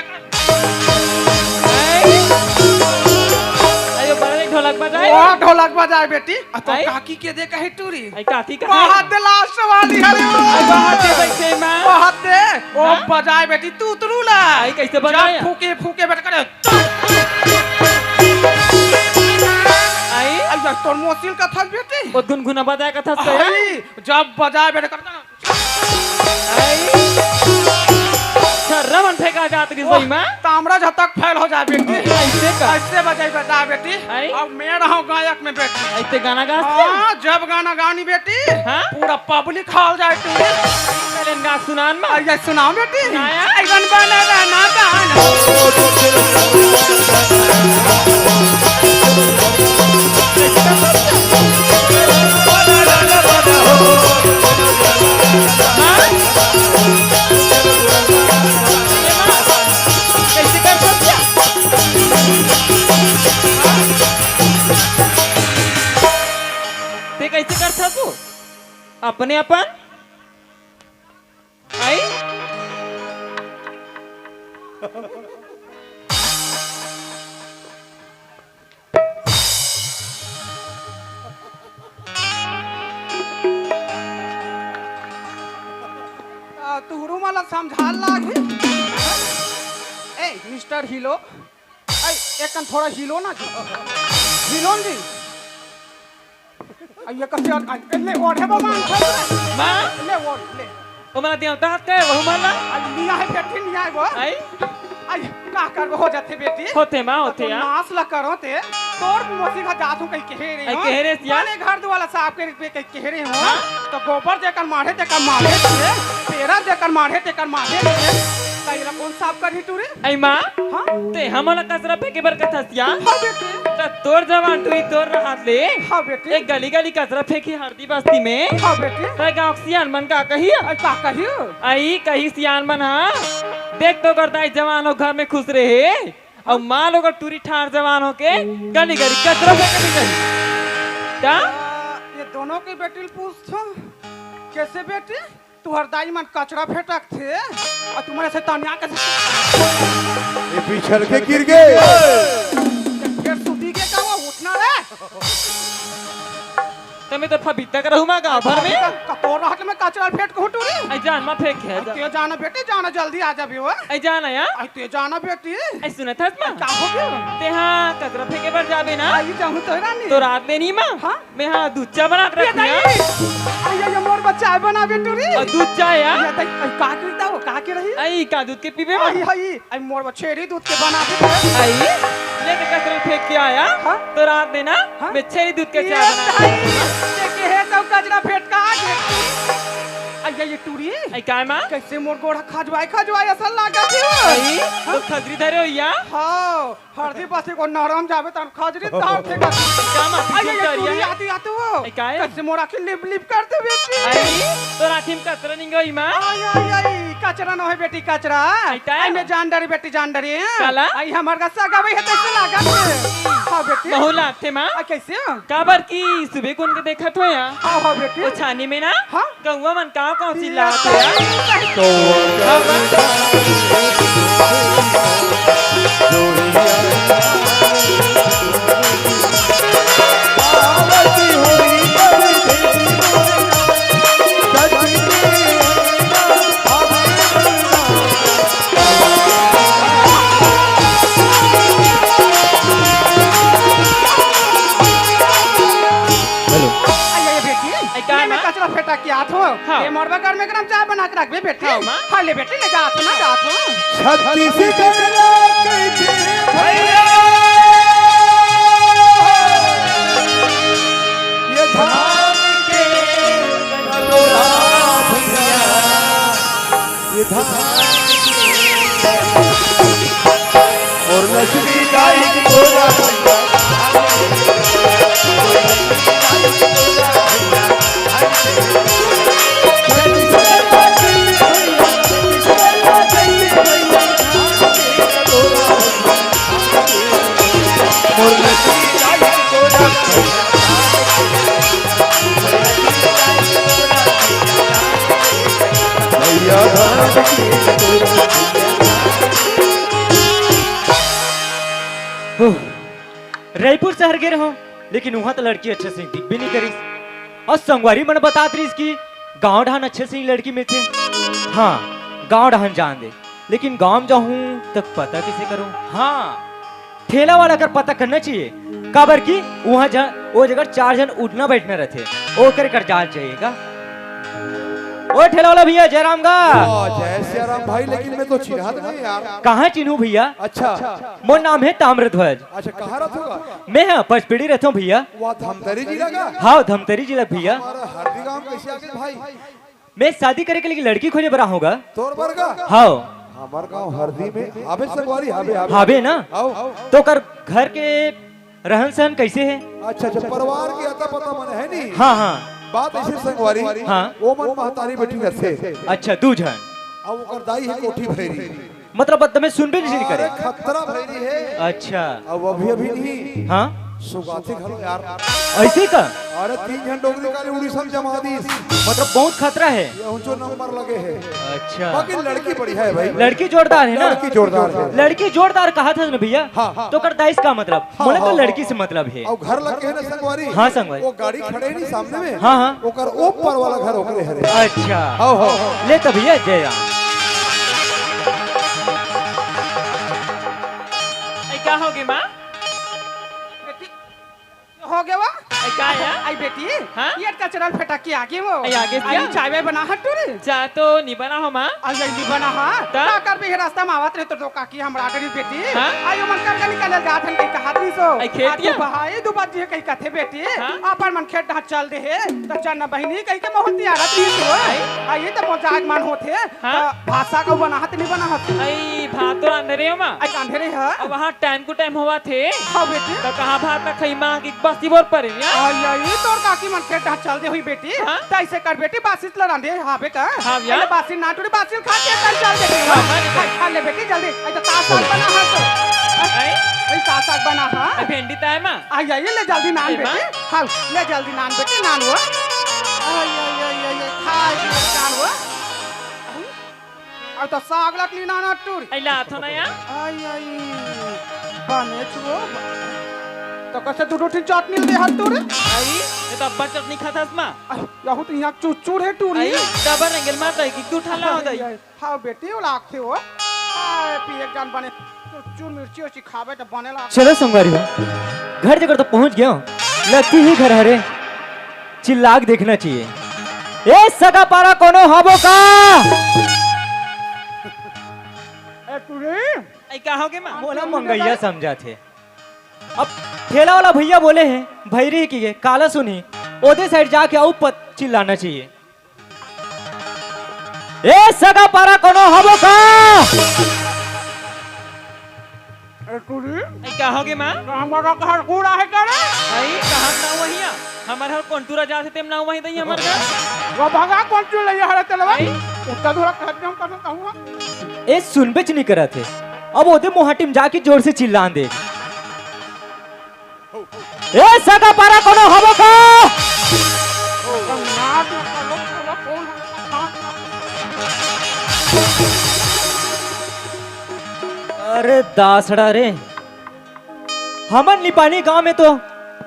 अयो बड़े ढोलक बजाए वो ढोलक बजाए बेटी तो आई? काकी के देखा है टूरी आई काकी कहाँ वहां दे लास्ट वाली हरे वहाँ से बैठे माँ वहां दे ओ हाँ? बजाए बेटी तू तुरुला आई कैसे बजाया? जब फूके फूके बेटा करे आई आई तोर मोसिल का था बेटी वो गुनगुना बजाए का था सही आई जब बजाए बेटा करता आई रमन फेंका जात की सही माँ तामरा झटक फैल हो जाए बेटी ऐसे का ऐसे बजाई बजा बेटी आई? अब मैं रहूं गायक में बेटी ऐसे गाना गा हाँ जब गाना गानी बेटी हाँ? पूरा पब्लिक हाल जाए तू पहले गा सुनान माँ ये सुनाओ बेटी सुनाया? ऐवन बना गाना गाना कैसे कर सकते ते कैसे कर सकू अपने अपन आई तुहरु मला समझाल लागे ए मिस्टर हिलो ए एकन थोड़ा हिलो ना जी हिलोन जी ये कसे ले ओढ़े बा मान माँ ले ओढ़ ले ओ मला देवता हाथ के बहु माला लिया है बेटी लिया है वो आई आई का कर हो जाते बेटी होते माँ होते यार नाच ला करो ते तोर मोसी का जातू कहीं कहे रे आई कहे रे सिया? वाले घर वाला साहब के पे कहीं कहे रे हो तो गोबर देकर मारे तेकर मारे ते तेरा देकर मारे तेकर मारे ते कईला कौन साहब कर ही तू रे आई माँ हां ते हमला कसरा फेंके बर कथा सिया हां बेटी त तोर जवान टुई तोर हाथ ले हां बेटी एक गली गली कसरा फेंकी हरदी बस्ती में हां बेटी ते गांव सियान मन का कहिया आई का कहियो आई कही सियान मन हाँ देख तो करता जवान हो घर में खुश रहे और माँ लोग टूरी ठार जवान हो के गली गली कसरा फेंके भी कही क्या ये दोनों की बेटी पूछो कैसे बेटी तू हरदाई मन कचरा फेंटक थे और तुम्हारे से तानिया कैसे ये पिछड़ के गिर गए फिर सुधी के का उठना रे तमे तो फबीता कर रहूमा गांव भर में कतोर हाथ में कचरा फेंट को टूरी आई जान मा फेंक है ते जाना बेटी जाना जल्दी आ जा बियो आई जान आया आई ते जाना बेटी आई सुना था मां का हो गया ते हाँ कसरा फेंके पर जाबे ना आई जाऊं तो रानी तो रात में नहीं माँ हाँ? मैं हाँ दूध चा बना के ये रखी है आई ये मोर बच्चा है बना बेटू रे और दूध चा या ये तई का करता हो का के रही आई का दूध के पीबे माँ आई आई आई मोर बच्चे रे दूध के बना दे आई ले के कसरा फेंक के आया हाँ? तो रात में ना हाँ? मैं छेरी दूध के ये चाय बना भाई के है तो कचरा फेंट का आई ये टूरी आई काय माँ कैसे मोर गोड़ा खजवाई असल लागा थी आई तो खजरी धरे हो या हां हरदी पासे को नरम जावे त खजरी तार थे का का माँ आई ये फिर टूरी करिया आती आती हो आई काय कैसे मोर आखिर लिप लिप करते बेटी आई तो राखी में कसरा नहीं गई माँ आई आई आई कचरा न है बेटी कचरा काय? आई में जान डरी बेटी जान डरी काला? आई हमर का सगावे है तैसे लागा थे हां बेटी बहु लागते माँ आ कैसे काबर की सुबह को उनके देखत हो या हां हां बेटी वो छानी में ना हाँ? गौवा मन का कौन सी लागत है आई ये बेटी काय मैं माँ? कचरा फेंटा किया थो हाँ। ये मोरबा घर में गरम चाय बना याद रखबे बेटी हाँ, माँ। हाँ ले बेटी ले जात ना जात छत्तीसगढ़ कैसे भैया ये धान के कटोरा भैया, ये धान और नस्ली गाय की गोरा भैया धान की कटोरा रायपुर शहर गए रहो लेकिन वहां तो लड़की अच्छे से दिख भी नहीं करी और संगवारी मन बतात रही इसकी गांव ढान अच्छे से ही लड़की मिलते। हाँ गांव ढान जान दे लेकिन गांव जाऊं तक पता किसे करूं। हाँ ठेला वाला कर पता करना चाहिए काबर की वहां वो जगह 4 जन उठना बैठना रहते वो कर जान चाहिएगा। ओ ठेला वाला भैया जयराम गा जय श्री राम भाई, लेकिन मैं तो चिन्हात नहीं यार। कहाँ चिन्हू भैया? अच्छा मोर नाम है ताम्रध्वज। अच्छा, कहाँ रहूंगा? मैं हाँ पचपीड़ी रहता हूँ भैया। वह धमतरी जिला का? हाँ धमतरी जिला भैया। हमारा हरदी गांव कैसे आगे भाई? मैं शादी करे के लिए लड़की खोजे बड़ा होगा। तोर बरगा? हाँ हमार गांव हरदी में आबे संगवारी आबे आबे हाबे ना आओ। तो कर घर के रहन सहन कैसे है? अच्छा अच्छा, परिवार की अता पता मन है नहीं। हाँ हाँ बात ऐसे संगवारी हाँ। वो मन महतारी बेटी रथे अच्छा दू जन अब ओकर दाई है कोठी भैरी, मतलब बदतमीज सुन भी नहीं अरे करे। खतरा भैरी है। अच्छा अब अभी नहीं हाँ सुगाते घर यार। ऐसे का अरे 3 जन डोगरी काली उड़ीसा में जमा दी, मतलब बहुत खतरा है। ये ऊंचो नंबर लगे है। अच्छा बाकी लड़की बढ़िया है भाई, लड़की जोरदार है ना? लड़की जोरदार है। लड़की जोरदार कहा था ना भैया। हाँ। तो कर दाइस का मतलब हाँ, बोले तो हाँ, लड़की से मतलब है। और घर लगे है ना संगवारी। हाँ, संगवारी। वो गाड़ी खड़े नहीं सामने में। हाँ, हाँ। ओकर ऊपर वाला घर ओकरे हरे। अच्छा आओ आओ ले तो भैया जय राम। क्या होगी माँ? बेटी हो गया वा क्या है? आई बेटी हाँ? ये कचरा फेटा के आगे वो आई आगे से आई क्या? चाय वाय बना हट रे जा तो नहीं बना हो माँ। आई नहीं बना हा ता? का कर भी रास्ता में आवत रहे तो रोका की हमरा डरी बेटी हाँ? आयो मन कर के निकल जात हन कहीं कहा दी सो आई खेतिया? बहाई दु बात जे कहीं कथे बेटी हाँ? अपन मन खेत ढात चल दे है त चन्ना बहिनी कहीं के मोहती आरत दी तो आई तो मजाक मान होते हाँ? त भाषा का बना हत नहीं बना हत आई भात तो अंधेरे हो माँ। आई अंधेरे है अब वहाँ टाइम को टाइम हुआ थे हाँ बेटी तो कहाँ भात ना खाई माँ की बस्ती बोर पड़े यार। आई आई तोर काकी मन खेत ढात चल दे हुई बेटी हाँ? त ऐसे कर बेटी बासिस लड़ांदे हाबे का हाँ यार। बासी ना टूरी बासी खा के चल दे हाँ, हाँ, खा ले बेटी जल्दी आई तो ता साग बना हत आई आई ता साग बना हा आई भिंडी ताय माँ। आई आई ले जल्दी नान ए, बेटी हाँ ले जल्दी नान बेटी नान वो आई आई आई आई खा नान वो आई तो साग लकली नाना टूरी आई लात हो ना यार। आई आई बने छुओ तो कैसे दो रोटी चटनी दे हाथ टूरी आई ये तो अब्बा चटनी खाता है माँ। यहू तो यहाँ चुचुर है टूरी आई डबर एंगल माँ तो एक दू ठाला हो जाए। हाँ बेटी वो लाख थे वो पी एक जान बने चुचुर मिर्ची उची खावे तो बने लाख चलो संगवारी हो घर जगह तो पहुंच गया हूँ। लगती ही घर हरे चिल्लाक देखना चाहिए। ए सगा पारा कोनो हबो का? ए टूरी आई क्या होगे माँ? बोला मंगैया समझा थे। अब ठेला वाला भैया बोले हैं भैरी की है काला सुनी ओदे साइड जाके आओ पत चिल्लाना चाहिए। ए सगा पारा कोनो हबो का? ए टूरी आई क्या होगे माँ? हमारा घर कूड़ा है क्या रे आई कहाँ ना वही है हमारे हर कोंटूरा जा से तेम ना वही दही हमारे घर। वो भगा कौन चुल रही है हरे तेलवा आई? उतना थोड़ा कहते हम करना कहूँगा ए सुन बेच नहीं करा थे अब ओदे मोहाटिम जाके जोर से चिल्लान दे। ए सगा पारा कोनो हबो का? अरे दासड़ा रे हमन निपानी गांव में तो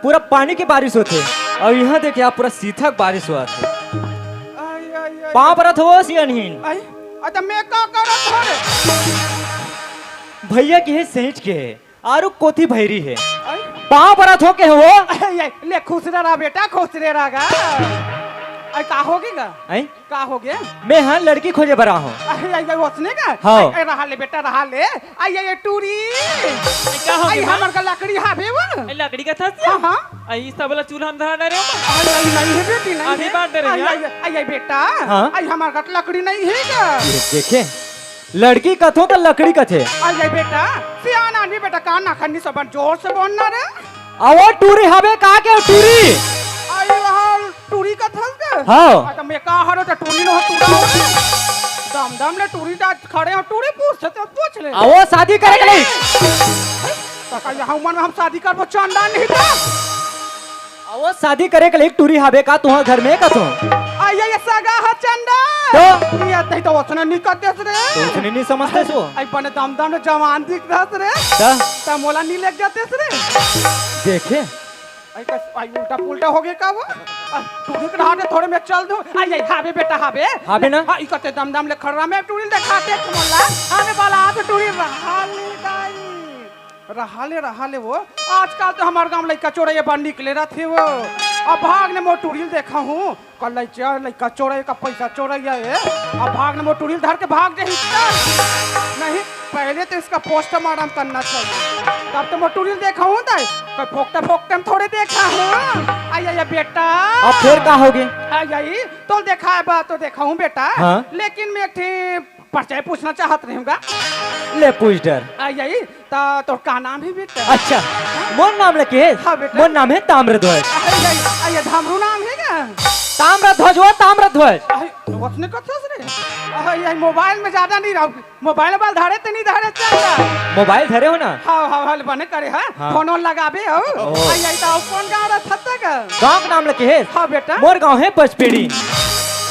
पूरा पानी की बारिश होते और यहाँ देखे आप पूरा सीथक बारिश हुआ थे। पाँव परत हो सियनहीन आई अच्छा मैं का करत हो रे भैया की है सेंच के है आरु कोथी भैरी है आई पाँव परत हो के हो। ले खुश रहा बेटा खुश रहा आई का होगी गा हैं? का हो गया मैं हाँ लड़की खोजे बरा हूँ। अरे आई वसने का हाँ। आई रहा ले बेटा रहा ले आई आई टूरी का हो आई गया हमर का लकड़ी हावे वो ए लकड़ी का था हां हां आई सब वाला चूल्हा में धरा ना रे आई आई नहीं है बेटी नहीं आधी है। बात डरे आई यार। आई आई आई बेटा हाँ? आई हमार का लकड़ी नहीं है का ये देखे लड़की कथो का लकड़ी कथे। आई आई बेटा सियाना आदमी बेटा कान ना खन्नी सब जोर से बोलना रे आवो टूरी हवे का के टूरी। आई वहां टूरी का थल का हाँ। तो मैं का हरो तो टूरी न हो टूरा दम दम ले टूरी दा खड़े हो टूरी पूछ ले आवो शादी करे के लिए। काका यहाँ उमर में हम शादी करबो चंदा नहीं था आवो शादी करे के लिए टूरी हवे का तुहा घर में कथो। आई आई सगा ह चंदा तो? ये तई तो वसने निकट देस रे तो उसने नहीं समझते सो। आई बने दम दम ले जवान दिख दस रे ता ता मोला नहीं लग जाते रे देखे आई का आई उल्टा पुल्टा हो गया का वो टूरी के हाथ थोड़े में चल दो आई आई हावे बेटा हावे हावे ना? हां इकते दम दम ले खड़ा में टूरी दिखाते मोला आने वाला हाथ टूरी रहा ले वो आजकल तो हमारे गांव लड़का चोरैया बाहर निकले रहते वो अब भाग ने मोर टूरिल देखा हूँ कल लड़का चोरैया का पैसा चोरैया है अब भाग ने मोर टूरिल धर के भाग जाए नहीं पहले तो इसका पोस्टमार्टम करना चाहिए तब तो मोर टूरिल देखा हूँ कोई फोकते में थोड़े देखा हूँ आई आई बेटा अब फिर का होगे। आई आई तो देखा है बात तो देखा हूँ बेटा हाँ? लेकिन मैं परिचय पूछना चाहत रहूँगा ले पूछ डर। आई आई तो का नाम है बेटा अच्छा मोर नाम लगे। हाँ बेटा। मोर नाम है ताम्रध्वज। आई धामरू नाम है क्या ताम्रध्वज वो ताम्रध्वज। वसने को थस रे आई मोबाइल में ज्यादा नहीं रहो मोबाइल बाल धारे तो नहीं धारे चल मोबाइल धरे हो ना। हाँ हाँ हाँ बने करे है हाँ। फोन ऑन लगाबे हो आई आई तो कौन गाँव रहा थत्ता का गाँव का नाम लगे है। हाँ बेटा मोर गाँव है पचपेड़ी।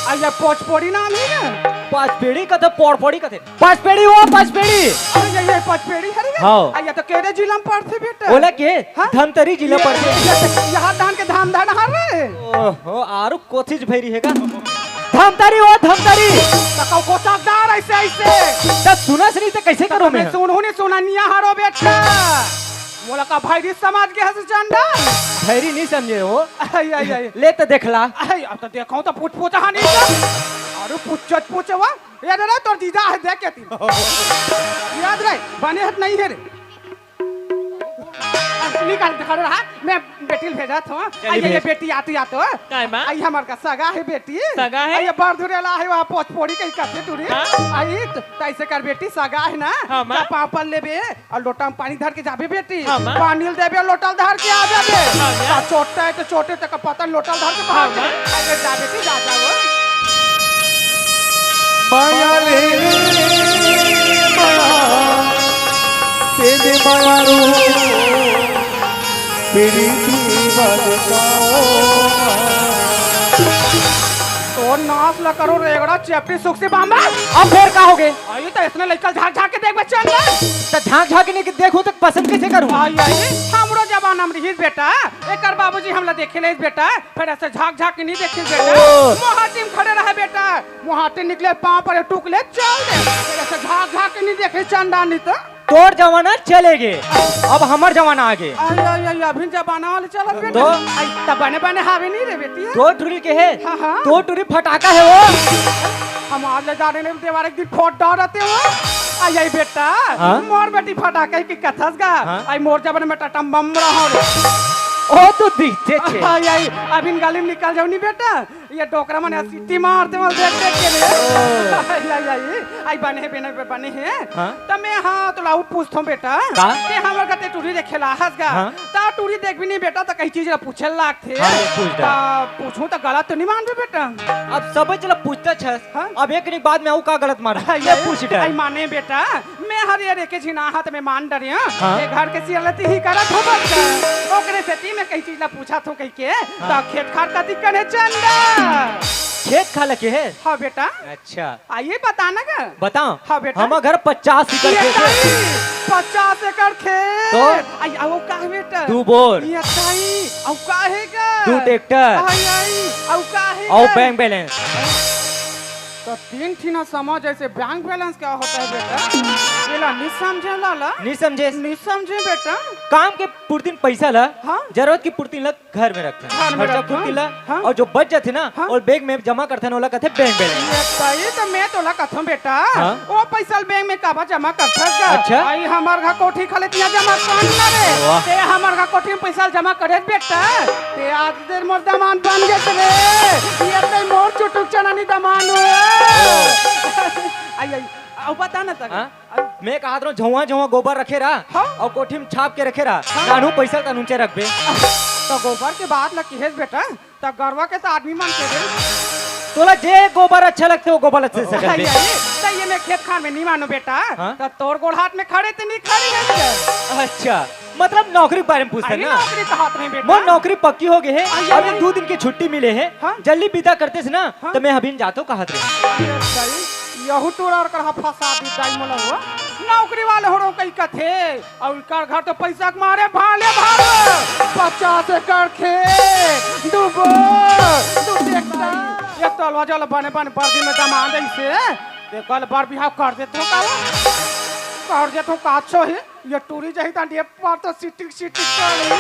आई पोचपोड़ी नाम है क्या पचपेड़ी का तो पोड़पोड़ी का थे। पचपेड़ी वो पचपेड़ी। आई आई पचपेड़ी है हाँ। आई तो केरे जिला में पड़ते बेटा बोला के हाँ? धमतरी जिला पड़ते। यहाँ धान के धाम धान हर रे ओहो आरु कोथिज भैरी है का धमतरी वो धमतरी। तकाऊ को सागदार ऐसे ऐसे तब सुना सही तो कैसे करो मैं। सुनहु ने सुना निया हारो बेटा मोला का भाई री समाज के हस चंदा भैरी नहीं समझे हो। आई आई आई ले तो देखला। आई अब तो देखो तो पूछ पूछ हां नहीं अरे पूछवा याद रहा तोर जीजा है देख के तीन याद रहे बने हाथ नहीं है रे निकाल दिखा रहा मैं बेटी भेजा था आई ये बेटी आती काय मां? आई हमार का सगा है बेटी सगा है? आई बार धुरेला है वहां पोचपोड़ी कहीं करते टूरी हाँ? आई तो ऐसे कर बेटी सगा है ना हाँ, मां? पापा लेबे और लोटा में पानी धर के जाबे बेटी हाँ, मां? पानी देबे लोटा धर के आ जाबे हाँ, मां? छोटा है तो छोटे तक पता लोटा धर के हाँ, भाग मां? आई जा बेटी जा जाओ माया रे माया तेरे माया रो प्रीति बरसाओ तो नाश ल करो रेगड़ा चेपटी सुख से बांबा अब फिर का हो गए। आई तो इसने लेकर झाक झाक के देख बच्चा तो झाँक झाँक नहीं कि देखो तक पसंद कैसे करूँ। आई आई हमरो जमाना में रही बेटा एकर बाबूजी हमला देखे ले बेटा फिर ऐसे झाक झाक के नहीं देखे बेटा ओ। मोहाटी में खड़े रहे बेटा मोहाटी निकले पांव पर टुकले चल दे फिर ऐसे झाक झाक के नहीं देखे चंदा नहीं तो तोर जमाना चलेगे अब हमार जमाना आगे। आई आई आई अभी जमाना वाले चल बेटा तो? आई तब बने बने हावे नहीं रे बेटी तो टूरी के है। हाँ, हाँ। तो टूरी फटाका है वो। हम आज ले जाने ने देवार एक दिन फोट डाल रहते हो आई आई बेटा हाँ? मोर बेटी फटाके की कथस गा हाँ? आई मोर जबन में टटम बम रहा ओ तो दिखते छे। आई आई अभी गाली में निकल जाओ नहीं बेटा ये डोकरा मने सीटी मारते मल देख देख के रे आई आई आई आई बने हैं हाँ? त मैं हां तो लाउ पूछथो बेटा का? के हमर कते टूरी देखेला हंस गा हाँ? ता टूरी देख भी नहीं बेटा त कई चीज ला पूछे लाग थे हाँ, पूछ डा। पूछूं त गलत तो नहीं मान बे बेटा अब सब चला पूछता छस। हाँ? अब एक नहीं बाद में आऊ का गलत मारा। आई ये पूछ डर। आई माने बेटा मैं हर यार के झिना हाथ में मान डरिया हाँ? ये घर के सियलती ही करत हो बच्चा ओकरे से ती में कई चीज ला पूछा थो कई के त खेत खार कती कने चंदा खेत खा लगे है। हाँ बेटा अच्छा आइए बताना का बताओ। हाँ बेटा। हम घर 50 एकड़ ये खेत है। ताई, 50 एकड़ खेत तो? आई आओ का है बेटा 2 बोर ये ताई औ का है का 2 ट्रैक्टर आई आई औ का है और बैंक बैलेंस। तो तीन ठीना समझ जैसे बैंक बैलेंस क्या होता है बेटा बेला नहीं समझे लाला नहीं समझे नहीं समझे बेटा काम के पूर्तिन पैसा ला हाँ। जरूरत की पूर्तिन ला घर में रखना घर में खर्चा रखना। पूर्ति ला हाँ। और जो बच जाते ना हाँ। और बैंक में जमा करते ना ओला कहते बैंक बैलेंस ये सही तो मैं तोला कथम बेटा हाँ। वो पैसा बैंक में काबा जमा कर सकता अच्छा। आई हमार घर कोठी खाले तिया जमा कर ना रे वाह। ते हमार घर कोठी में पैसा जमा करे बेटा ते आज देर मोर दामान बन गए रे ये ते मोर चुटुक चना नहीं दामान हो आई आई अब बता ना तक हाँ? मैं कहा था झुआ झुआ गोबर रखे रहा हाँ। और कोठी में छाप के रखे रहा कानू पैसा का नीचे रख बे तो गोबर के बाद लगी है बेटा तो गरवा के तो आदमी मान के दे तोला जे गोबर अच्छा लगते हो गोबर अच्छे से कर आई बे आई तो ये मैं खेत खान में नहीं मानो बेटा हाँ? तो तोर गोड़ हाथ में खड़े तो नहीं खड़ी है अच्छा मतलब नौकरी के बारे में पूछते आई ना नौकरी का हाथ में बेटा मोर नौकरी पक्की हो गई है आई, अभी आई। 2 दिन की छुट्टी मिले है हाँ? जल्दी विदा करते से ना हाँ? तो मैं अभी जाता हूँ कहा थे यहू टोरा और कर फंसा दी दाई मोला हुआ नौकरी वाले हो रो कई कथे और कर घर तो पैसा के मारे भाले भाग 50 एकड़ खेत डूबो तू देखता एक तलवा जल बने बने पर दिन में दामाद ऐसे ते कल बार बिहाव कर दे तो कर दे तो काछो है ये टूरी जही ता डे पर तो सिटिक कर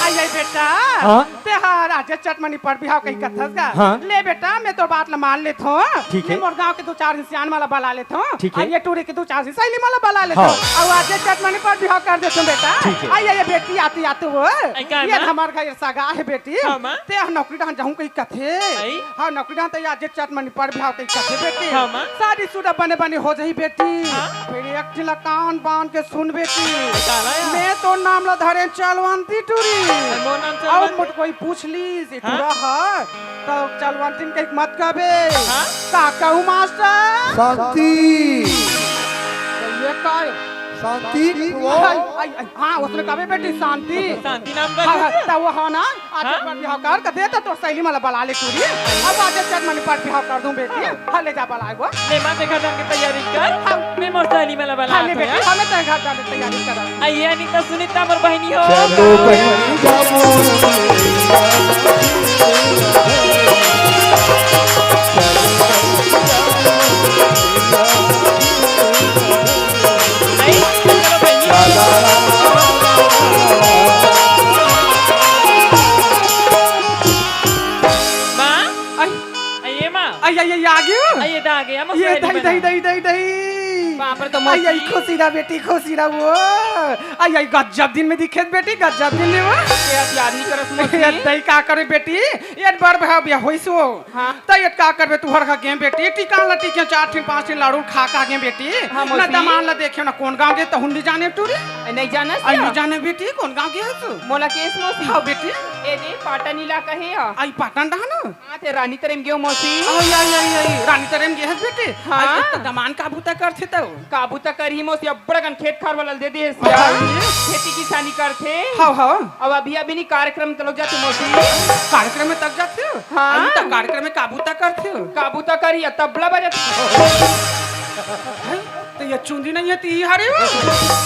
आई आई बेटा हाँ? ते हां राजे चटमनी पर बिहाव कई कथस का हाँ? ले बेटा मैं तो बात ला मान लेत हूं ठीक है। मोर गांव के 2-4 इंसान वाला बला लेत हूं ठीक है। ये टूरी के 2-4 सैली वाला बला लेत हाँ। हूं और आज चटमनी पर बिहाव कर देत हूं बेटा ठीक है। आई ये बेटी आती आती हो का ये माँ? हमार घर सगा है बेटी हाँ, माँ? ते नौकरी डान जाऊं कई कथे आई? हां नौकरी डान ते आज चटमनी पर बिहाव कई कथे बेटी हाँ, माँ? शादी शुदा बने बने हो जाई बेटी हाँ? फिर एक ठिला कान बांध के सुन बेटी काला या? मैं तो नाम ला धरे चलवंती टूरी मोर नाम अब चलवंती? मुझ कोई पूछ ली से हाँ? टूरा है तो चलवंती के मत कबे हाँ? का कहूं मास्टर शांति तो ये काय शांति हाँ उसने कबे बेटी शांति शांति नाम हाँ, का हाँ, तो वो हाँ ना आज हाँ? पर बिहाव कर दे तो सैली वाला बला ले टूरी अब आज चल मनी पर बिहाव कर दूं बेटी हाँ ले जा बला वो ले मां देखा जान के तैयारी कर मैं मोर साली में बना हाँ ले बेटी हमें तो घर जाने तैयारी करा आइए नहीं तो सुनीता मोर बहनी हो चलो कहीं जाओ आई चलो बहनी मां आई आइए मां आई आई आ गयो आइए दा आ गया ये दही दही दही दही दही वहाँ पर तो आई आई मौसी। खुशी रहा बेटी खुशी रहा वो आई आई गजब दिन में दिखे बेटी गजब दिन में वो याद नहीं करस ये दही का करे बेटी ये बार भाव बिया होइसो हाँ। त ये का करबे तू हर का गेम बेटी टिकान लटी के 4-5 लाड़ू खा का गेम बेटी हाँ, ना मौसी। दमान ला देखे ना कौन गांव के तहुन नहीं जाने टूरी नहीं जाना आई नहीं जाने बेटी कौन गांव के है तू मोला केस मौसी हां बेटी ए दे पाटन इलाका है आई पाटन डहाना हां ते रानी तरम गेओ मौसी आई आई आई आई रानी तरम के है बेटी हाँ। आई तो दमान काबू तक करथे तो काबू तक करही मौसी अब्बड़ गन खेत खार वाला दे दे हाँ। खेती किसानी करथे हां हां अब अभी नहीं कार्यक्रम तलो जाते मौसी कार्यक्रम में तक जाते हो हाँ। आई तो कार्यक्रम में काबू तक करते हो काबू तक करी तबला बजत तो ये चुंदी नहीं है ती हरे वो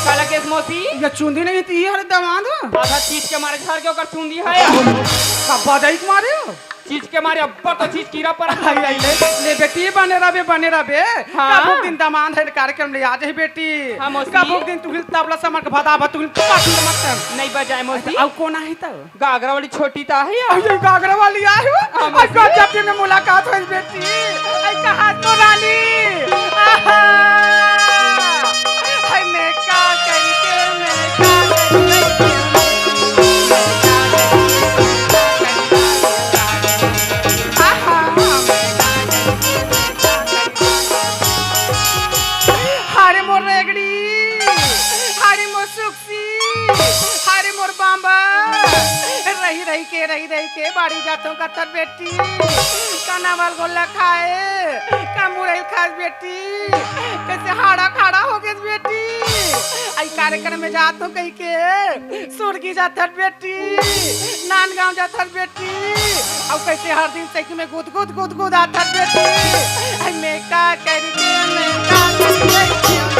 काला केस मौसी ये चुंदी नहीं है ती हरे दमाद हो आधा चीज के मारे घर के ओकर चुंदी है का बजाई के मारे हो चीज के मारे अब्बड़ तो चीज कीड़ा पर आई आई ले बेटी बने रबे हाँ। कबुक दिन दमाद है कार्यक्रम ले आ जाए बेटी हाँ, मौसी। कबुक दिन तू तबला समर के भदा भा तू पाटी मत नहीं बजाए मौसी अब कौन है तो गागरा वाली छोटी ता है आई ये गागरा वाली आई हो हाँ, आई गजब दिन में मुलाकात हुई बेटी आई कहा तो रानी आहा आई मैं का करके मैं का हारे मोर रेगड़ी हारे मोर सुक्सी हारे मोर बांबा रही के बाड़ी जातों का तर बेटी कनावल गोला खाए का मुरई खास बेटी कैसे हाड़ा खाड़ा हो गए बेटी आई कार्यक्रम में जातो कहीं के सुरगी जातर बेटी नानगांव जातर बेटी और कैसे हर दिन से में गुद आतर बेटी आई मैं का करी के मैं का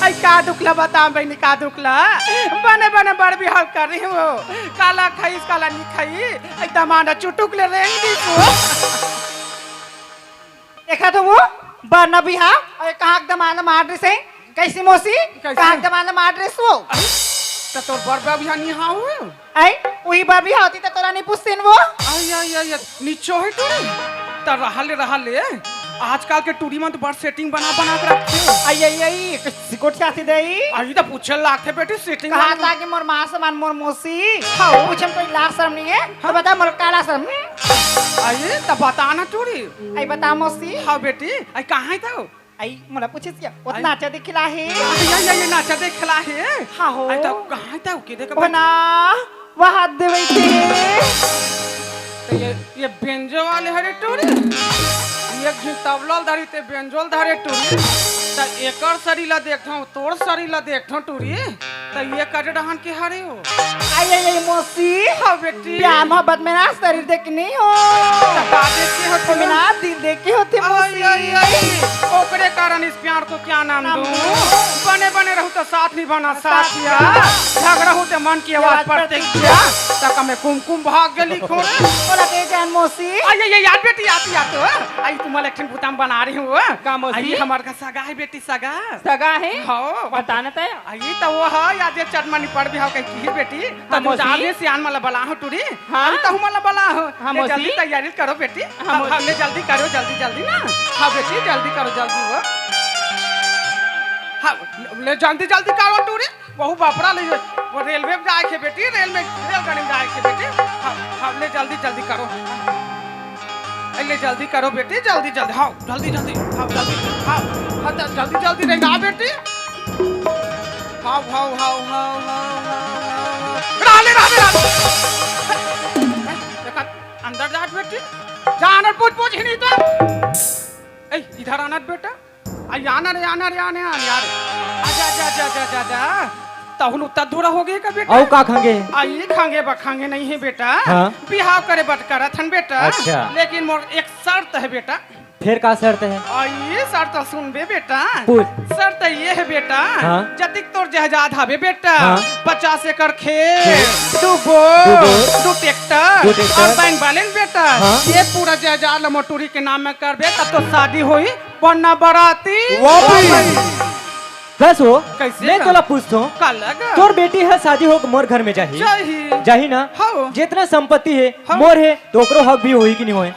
आई का दुखला बता बहनी का दुखला बने बने बड़ बिहार कर रही हो काला खाई काला नहीं खाई एकदम आना चुटुक ले रहेंगी तो देखा तो वो बरना बिहा और कहाँ एकदम आना मार रही से कैसी मौसी कैसी? कहाँ एकदम आना मार रही सो तो तोर बड़ बिहार नहीं हाँ हो आई वही बार बिहा होती तो तोरा नहीं पूछती वो आई आई आई नीचो है तू तो रहा ले आजकल के टूरी में तो बड़ सेटिंग बना बना के रखते हो आई आई आई सिकोट से आती दई अभी तो पूछे लाखे बेटी सेटिंग कहा था कि मोर माँ समान मोर मौसी हाँ पूछे कोई लाख शर्म नहीं है तो बता मोर काला शर्म आइए तब बताना टूरी आई बता मौसी हाँ बेटी आई कहाँ है तो आई मोला पूछे क्या उतना अच्छा दिखला है ये नाचा देख खला है हाँ हो आई तो कहाँ है तो के देख बना वहाँ देवे थे तो ये बेंजो वाले हरे टूरी एक घी तबलल धरी ते बेंजोल धरे टूरी तो एकर शरीर देखता हूँ तोर शरीर देखता हूँ टूरी तो ये कटे रहन के हरे हो आई आई आई मौसी हाँ बेटी प्यार मोहब्बत में ना शरीर देख नहीं हो का देख के होते में ना दिल देख के होते आई आई आई ओकरे कारण इस प्यार को क्या नाम दूं बने बने रहूं तो साथ नहीं बना साथिया झगड़ा हो तो मन की आवाज पड़ते क्या तक मैं कुमकुम भाग गली खोरे बोला के जान मौसी आई आई याद बेटी आती आ तो आई तुम इलेक्शन भूताम बना रही हूँ का मौसी? आई हमार का सगा है बेटी सगा सगा है हाँ बताना तो आई तो वो है या जे चटमनी पड़ भी हो कहीं की बेटी तो मौसी? जाने सियान मला बला हो टूरी हाँ? आई तो मला बला हो हाँ, ले मौसी? जल्दी तैयारी करो बेटी हाँ, मौसी? हमने जल्दी करो जल्दी जल्दी ना हाँ बेटी जल्दी करो जल्दी वो हाँ ले जल्दी जल्दी करो टूरी बहु बापरा ले वो रेलवे में जाए के बेटी रेलगाड़ी में जाए के बेटी हाँ ले जल्दी जल्दी करो ले जल्दी करो बेटी जल्दी जल्दी हाँ जल्दी जल्दी हाँ जल्दी हाँ हाँ जल्दी जल्दी रहेगा बेटी हाँ हाँ हाँ हाँ हाँ राले अंदर जा बेटी जा आना पूछ ही नहीं तो ए इधर आना बेटा आई आना रे यार आजा जा जा जा जा जा तहुल उतना दूर हो गए का बेटा औ का खांगे आई खांगे नहीं है बेटा हाँ? बिहाव करे बट करत हन बेटा अच्छा। लेकिन मोर एक शर्त है बेटा फिर का शर्त है आई शर्त सुन बे बेटा पूछ। शर्त ये है बेटा हाँ? जतिक तोर जहाजात हवे बेटा हाँ? 50 एकड़ खेत 2 बोर 2 ट्रैक्टर और बैंक बैलेंस बेटा हाँ? ये पूरा जहाजात मोटूरी के नाम में करबे तब तो शादी होई वरना बराती बस हो कैसे मैं का? तोला पूछता हूँ का लगा तोर बेटी है शादी हो मोर घर में जाही चाहिए जाही ना हाँ। जितना संपत्ति है हाँ। मोर है तो ओकरो हक भी होई कि नहीं होए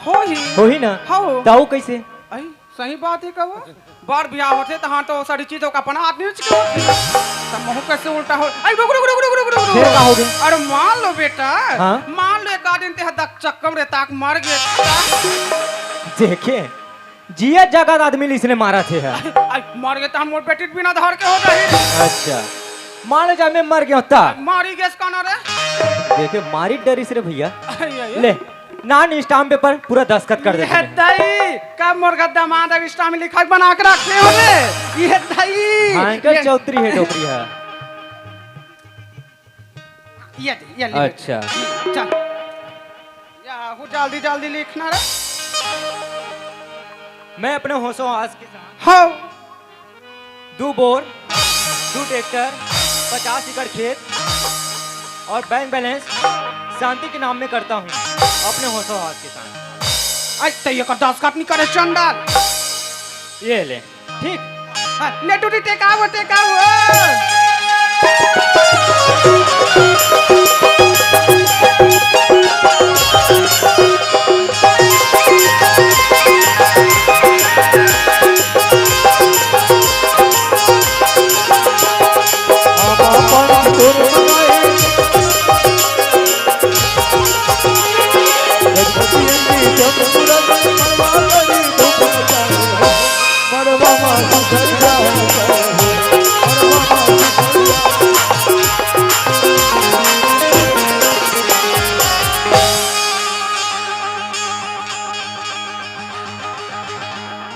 हो ही ना हाँ। ताऊ कैसे आई सही बात है कहो बार ब्याह होते तो हाँ तो सारी चीजों का अपना आदमी तो मुँह कैसे उल्टा हो आई रुक रुक रुक रुक रुक रुक फिर का हो गए अरे मान लो बेटा हाँ? मान लो एक आदमी ते हद चक्कम रे ताक मर गया देखे जिया जगत आदमी इसने मारा थे है आई मर गए तो हम मोर बेटी बिना धर के हो रही अच्छा मान जा मैं मर गया ता मारी गैस काना रे देखे मारी डरी से रे भैया आई, आई, ले नान स्टाम्प पेपर पूरा दस्तखत कर ये देते दई कब मोर गद्दा मां इस्टा में लिखा बना के रखे हो रे ये दई अंकल चौधरी है डोकरी है ये ले अच्छा चल या हो जल्दी जल्दी लिखना रे मैं अपने होशो आस के साथ हाँ 2 बोर 2 ट्रैक्टर 50 एकड़ खेत और बैंक बैलेंस शांति के नाम में करता हूँ अपने होशो हाथ के साथ आई तो ये कर 10 काट नहीं करे चंडाल ये ले ठीक हाँ, ले टूटी टेकाओ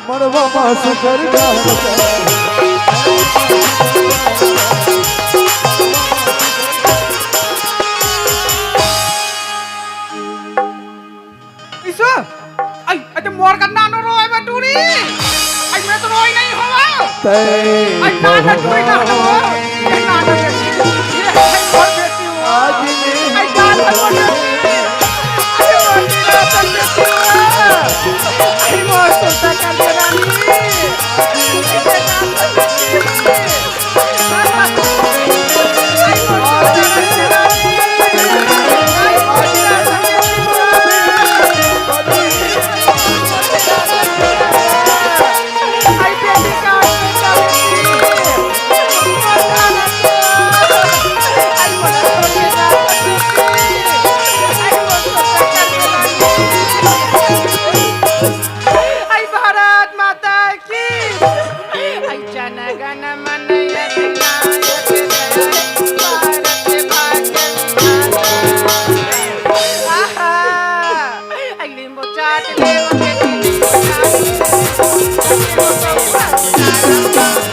मरवा मासु कर इसो आई अरे मोर का नानो रोए बटूरी आई मैं तो रोई नहीं होवा आई नानो टूरी ना हो ना बेटी ये है मोर बेटी हो आज नहीं। आई जान मोर बेटी अरे मोर बेटी आई मोर सुता कर दे रानी आई भारत माता की आई जन गण मन अधिनायक जय भारत भाग्य विधाता आहा आई लिंबू चाट ले के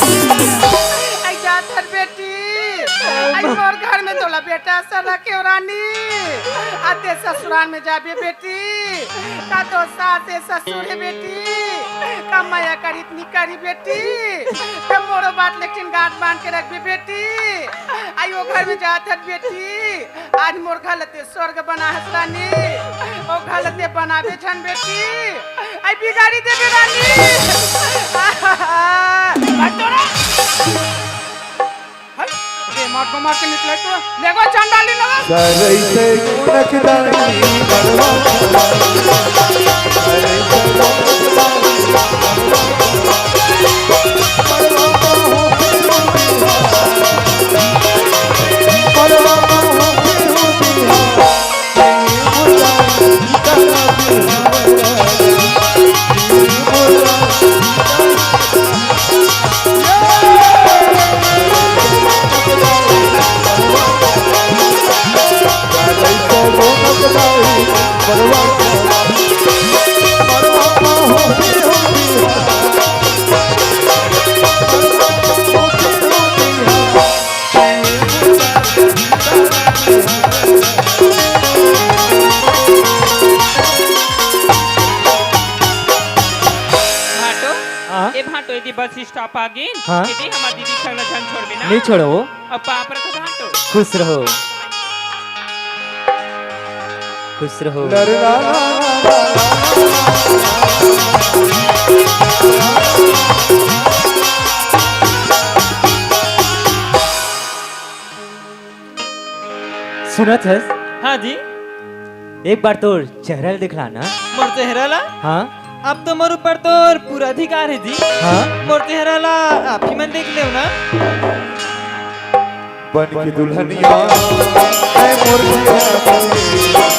आई जातर बेटी आई मोर घर में तोला बेटा सला के रानी आते ससुराल में जाबे बेटी का तो सासे ससुर है बेटी का माया कर इतनी करी बेटी का मोरो बात लेकिन गांठ बांध के रख भी बेटी आई वो घर में जात है बेटी आज मोर घलते स्वर्ग बना हसरानी ओ घलते बनावे छन बेटी आई बिगाड़ी दे रानी बटोरा हाय दे मार के निकले तो लेगो चंडाली लगा सरई से गुणकदाई बलवा सरई से बस स्टॉप आ गई हाँ? यदि हमारी दीदी खगड़ा झन छोड़ ना नहीं छोड़ो वो अब पाप रखो भाटो खुश रहो खुश रहो सुनत है हाँ जी एक बार तो चेहरा दिखलाना मोर चेहरा ला हाँ अब तो मोर ऊपर तो पूरा अधिकार है जी हाँ मोर चेहरा ला आप ही मन देख ले ना बन की दुल्हनिया ऐ मुर्गिया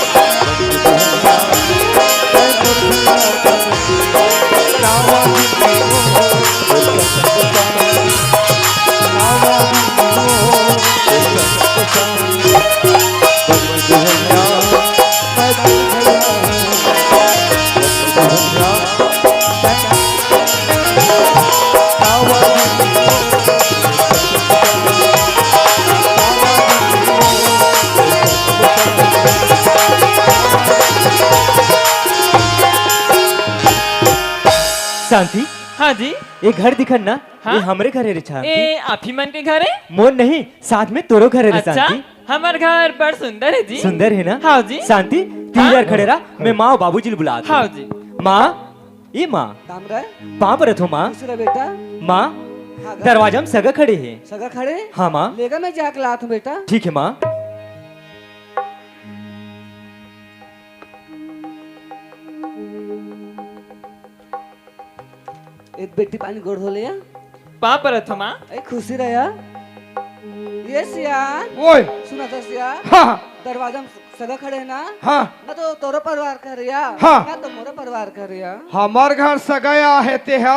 शांति हाँ जी ये घर दिखन ना हाँ? ये हमरे घर है रे शांति ए आप ही मन के घर है मोर नहीं साथ में तोरो घर है रे अच्छा शांति हमार घर बड़ सुंदर है जी सुंदर है ना हाँ जी शांति तीन यार खड़े रहा मैं माँ और बाबूजी को बुला हाँ जी माँ ये माँ तामरा पाँव पर रखो माँ दूसरा बेटा माँ हाँ, दरवाजा में सगा खड़े हैं सगा खड़े हाँ माँ लेगा मैं जाके लात हूँ बेटा ठीक है माँ एक बेटी पानी गोड़ हो लिया पाप पर थमा ए खुशी रहा ये सियान ओए सुना था सियान हाँ दरवाजा में सगा खड़े ना हाँ ना तो तोरो परिवार कर रिया हाँ। ना तो मोरो परिवार कर रिया हमार घर सगाया है ते है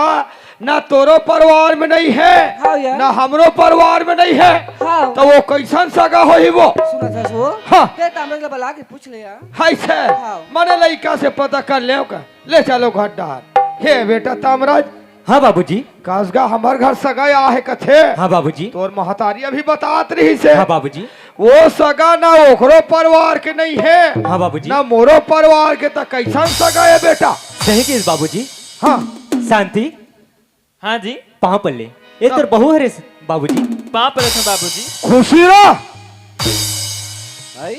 ना तोरो परिवार में नहीं है हाँ यार। ना हमरो परिवार में नहीं है हाँ तो वो कैसन सगा हो ही वो सुना था सो हाँ। ते तामरे ले बुला के पूछ लिया हाय से हाँ। मने लड़का से पता कर ले का ले चलो घर डाल हे बेटा तामराज हाँ बाबूजी कासगा हमार घर सगाया है कथे हाँ बाबूजी तोर महतारी अभी बतात रही से हाँ बाबूजी वो सगा ना ओकरो परिवार के नहीं है हाँ बाबूजी ना मोरो परिवार के तो कैसन सगा है बेटा सही के बाबूजी हाँ शांति हाँ जी पाँव पर ले ये तो बहू है रे बाबूजी। पाँव पड़त हूँ बाबूजी। खुशी रह। भाई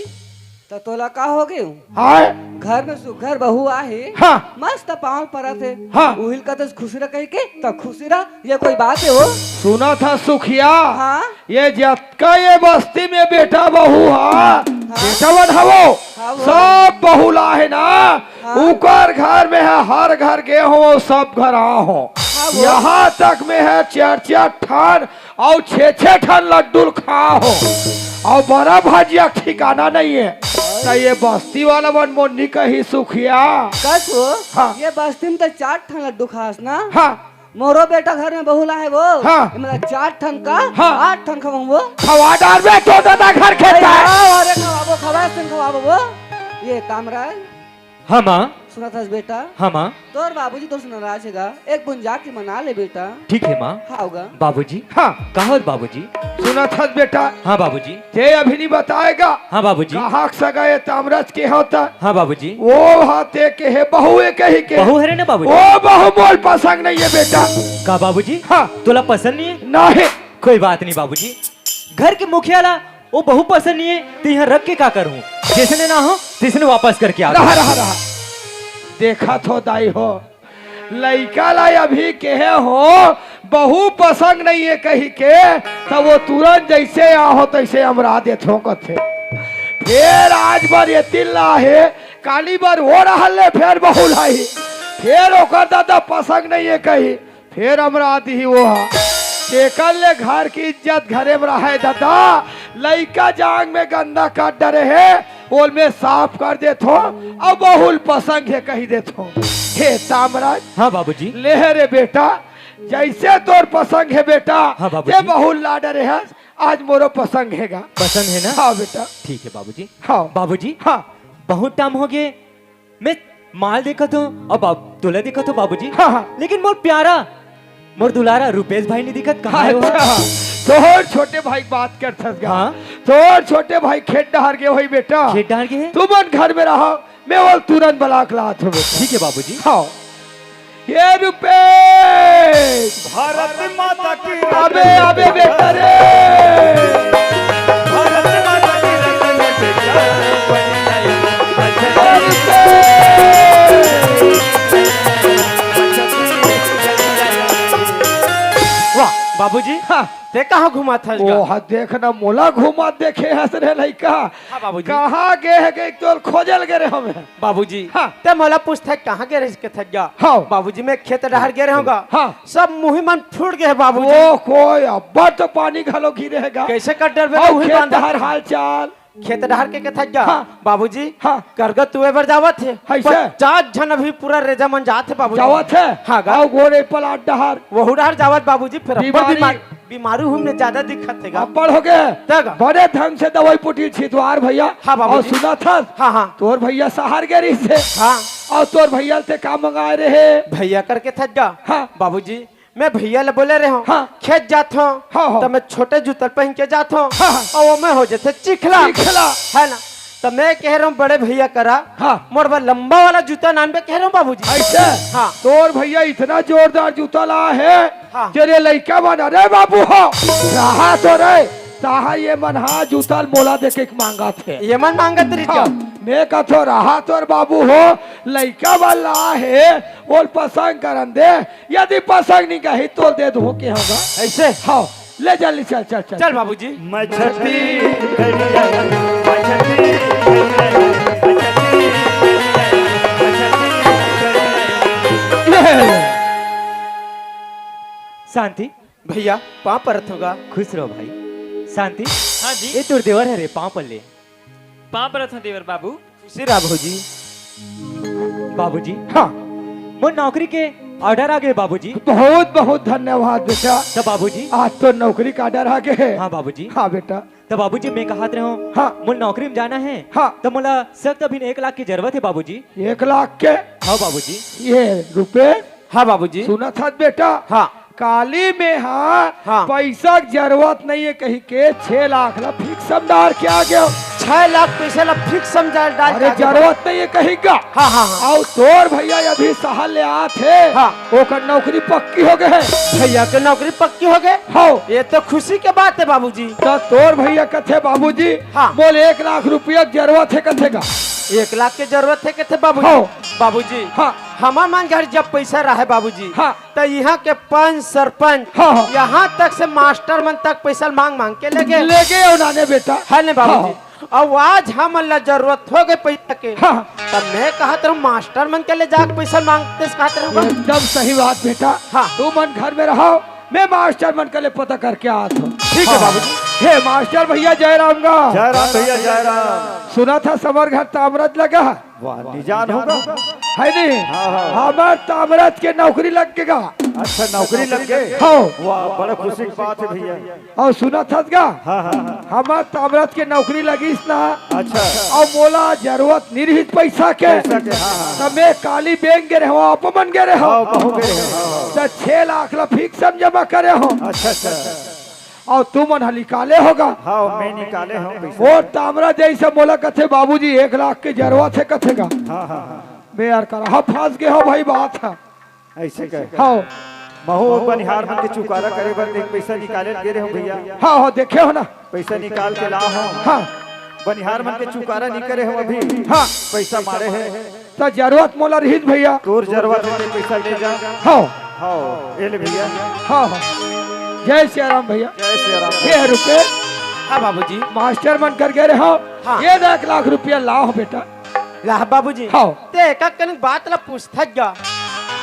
तो तोला का हो गए हाय घर में सुघर बहू आहे हाँ मस्त पाँव पड़ा थे हाँ। उहिल का तो खुशी रह कही के तो खुशी रह ये कोई बात है हो सुना था सुखिया हाँ ये जतका ये बस्ती में बेटा बहू हा बेटा बढ़ावो हाँ वो। सब बहुला है ना ऊपर घर में है हर घर गे हो सब घर आ हो हाँ वो। यहाँ तक में है 4-4 ठान और 6-6 ठान लड्डू खा हो और बड़ा भाजिया ठिकाना नहीं है तो ये बस्ती वाला मन मोनी कही सुखिया कस हो हाँ। ये बस्ती में तो 4 ठन लड्डू खास ना हाँ मोरो बेटा घर में बहुला है वो हाँ। मतलब 4 ठन का हाँ। 8 ठन खवाऊं वो खवा डाल में तो दादा घर खेता है अरे खवाबो खवा सुन खवाबो वो ये तामरा हाँ माँ। सुना था बेटा हाँ माँ। तोर बाबूजी तो नाराज हैगा एक बुन जाके मना ले बेटा ठीक है माँ। हाँ होगा बाबूजी। हाँ कहा बाबूजी। सुना था बेटा हाँ बाबूजी। ते अभी नहीं बताएगा हाँ बाबूजी। कहाँ सगा ये तामरज के होता हाँ बाबूजी। वो हाथे के है बहू कही के बहू है ना बाबूजी। वो बहू मोल पसंद नहीं है बेटा का बाबूजी। हाँ तोला पसंद नहीं है। नहीं कोई बात नहीं बाबूजी। घर के मुखिया ला वो बहू पसंद नहीं है तो यहाँ रख के का करूँ जिसने ना हो तिसने वापस करके आ रहा देखा तो दाई हो लड़का लाई अभी के हो बहू पसंद नहीं है कही के तो वो तुरंत जैसे आहो तैसे हमरा देथो कथे फिर आज बार ये तिल्ला है काली बार हो रहा है फिर बहू लाई फिर ओकर दादा पसंद नहीं है कही फिर हमरा दी वो देखल ले घर की इज्जत घरे में रहे दादा लड़का जांग में गंदा काट डरे है ओल में साफ कर देथो अब बहुल पसंद है कही देथो हे तामराज। हाँ बाबूजी। ले रे बेटा जैसे तोर पसंद है बेटा हाँ बाबूजी। ये बहुल ला डरे है आज मोरो पसंद हैगा। पसंद है ना। हाँ बेटा ठीक है बाबूजी। हाँ बाबूजी। हाँ बहुत टाइम हो गए मैं माल देखा तो और तुला देखा तो बाबूजी। हाँ हाँ लेकिन मोर प्यारा मोर दुलारा रुपेश भाई ने दिखत कहाँ है वो? तोर छोटे भाई बात करथस हाँ। तोर छोटे भाई खेत डहार गए होई बेटा खेत डाल के है। तुम घर में रहो मैं वो तुरंत बलाक लात हो बेटा। ठीक है बाबूजी। हाँ ये रुपेश भारत माता की अबे अबे बेटा रे भारत माता की रत्न पे जय ये रुपेश। वाह बाबूजी हाँ ते कहाँ घुमा था ओ हा देखना मोला घुमा देखे हंस रे लइका हाँ बाबूजी। कहाँ गए के तो खोजल गए हमें बाबूजी हाँ। ते मला पूछता कहाँ गए रह के थक गया हाँ। बाबूजी मैं खेत डहर गए रहूंगा हाँ। सब मुही मन फूट गए बाबूजी ओ कोई अब्बा तो पानी घालो गिरेगा कैसे कर डर और मुही खेत बांधा हर हाल चाल खेत डहर के थक गया हाँ। बाबूजी हाँ। करगा तू एबर जावत है ऐसे? 50 जन अभी पूरा रेजा मन जात है बाबूजी जावत है हाँ गा और गोरे पलाट डहार वहु डहर जावत बाबूजी फिर अब्बड़ बीमारी- बीमारू हमने ज्यादा दिक्कत है गा अब्बड़ हो गए तगा। बड़े ढंग से दवाई पुटी छितवार भैया हाँ बाबूजी। और सुना था हाँ हाँ तोर भैया सहार गेरी से हाँ और तोर भैया से काम मंगाए रहे भैया करके थक गया हाँ। बाबूजी मैं भैया ले बोले रहे हूँ हाँ। खेत जात हूँ हाँ, हाँ। तो मैं छोटे जूतर पहन के जात हूँ हाँ, हाँ। और वो मैं हो जाते चिखला चिखला। है ना तो मैं कह रहा हूँ बड़े भैया करा हाँ। मोर बा लंबा वाला जूता नान पे कह रहा हूँ बाबूजी ऐसे हाँ। तोर भैया इतना जोरदार जूता ला है हाँ। तेरे लड़का बना रे बाबू हो रहा तो रे ताहा ये मनहा जूता मोला देके मांगा थे ये मन मांगत रही क्या मैं कथो रहा तोर बाबू हो लड़का वाला है और पसंद करन दे यदि पसंद नहीं कही तो दे दो के होगा ऐसे हाँ ले जल्दी चल चल चल चल बाबूजी मछती शांति। भैया पाँव परत होगा खुश रहो भाई। शांति। हाँ जी ये तुर देवर है रे पाँव पर ले। पाँव पड़त हूँ देवर बाबू। खुशी रहा भौजी बाबूजी हाँ मोर नौकरी के ऑर्डर आ गए बाबूजी। बहुत बहुत धन्यवाद बेटा तो बाबूजी। आज तो नौकरी का डर आ गए हाँ बाबूजी। हाँ बेटा तो बाबूजी मैं कहा रहे हूँ हाँ मुझे नौकरी में जाना है हाँ तो मुला सख्त अभी 1 लाख की जरूरत है बाबूजी। 1 लाख के हाँ बाबूजी। ये रुपए हाँ बाबूजी सुना था बेटा हाँ काली में हाँ, हाँ। पैसा की जरूरत नहीं है कहीं के 6 लाख ला फिक्स समदार के आ गया 6 लाख पैसा ला फिक्स समझा डाल अरे जरूरत नहीं है कहेगा। हाँ हाँ हाँ और तोर भैया अभी सहल ले आते हाँ। ओकर नौकरी पक्की हो गए। भैया के नौकरी पक्की हो गए। हो ये तो खुशी के बात है बाबूजी। तो तोर भैया कथे बाबूजी हाँ। बोल 1 लाख रुपया की जरूरत है कथेगा। 1 लाख की जरूरत है कहते बाबूजी। हाँ। बाबूजी हाँ हमार मन घर जब पैसा रहे बाबूजी हाँ। तो यहाँ के पंच सरपंच हाँ, हाँ। यहाँ तक से मास्टर मन तक पैसा मांग मांग के ले गए लेके उन्होंने बेटा है ना बाबूजी। अब आज हम जरूरत हो गई पैसा के हाँ। तब मैं कहता हूँ मास्टर मन के ले जाके पैसा मांगते कहते रहूँ एकदम सही बात बेटा। हाँ। तू मन घर में रहो मैं मास्टर मन के लिए पता करके आता हूँ। ठीक है बाबूजी। हे मास्टर भैया जयराम का जय राम भैया जय राम। सुना था समर घर तामरत लगा है वाह निजान होगा। नहीं हमार तामरत के नौकरी लग गएगा। अच्छा नौकरी लग गए। हो वाह बड़ा खुशी की बात है भैया। और सुना था का हाँ हाँ हमार तामरत के नौकरी लगी ना। अच्छा और मोला जरूरत निर्हित पैसा के पैसा के, हाँ, तो मैं काली बैंक गे रहे हो अपमन गे रहे हो हाँ बहु गए हैं। तो 6 लाख ला फिक्स जमा करे हो अच्छा अच्छा और तू मन निकाले होगा। हाँ मैं निकाले हूँ पैसा। वो तामरा जैसे मोला कथे बाबूजी 1 लाख की जरूरत है कथेगा। हाँ हाँ हाँ मैं यार करा हाँ फंस गए हो भाई बात है। ऐसे कह हाँ महू बनिहार मन के चुकारा करे बर एक पैसा निकाले गे रहे हो भैया। हाँ हाँ देखे हो ना। पैसा निकाल के लाओ हो। हाँ बनिहार मन के चुकारा नहीं करे हो अभी। हाँ पैसा मारे है तो जरूरत मोला रही भैया। तोर जरूरत है तो पैसा ले जा। हाँ हाँ ये ले भैया। हाँ हाँ जय श्री राम भैया। जय श्री राम। ये रुपए हाँ बाबूजी। मास्टर मन कर गए रहे हो। हाँ। ये 1 लाख रुपया लाओ बेटा। ला बाबूजी। हाँ ते एक कन बात ला पूछता जा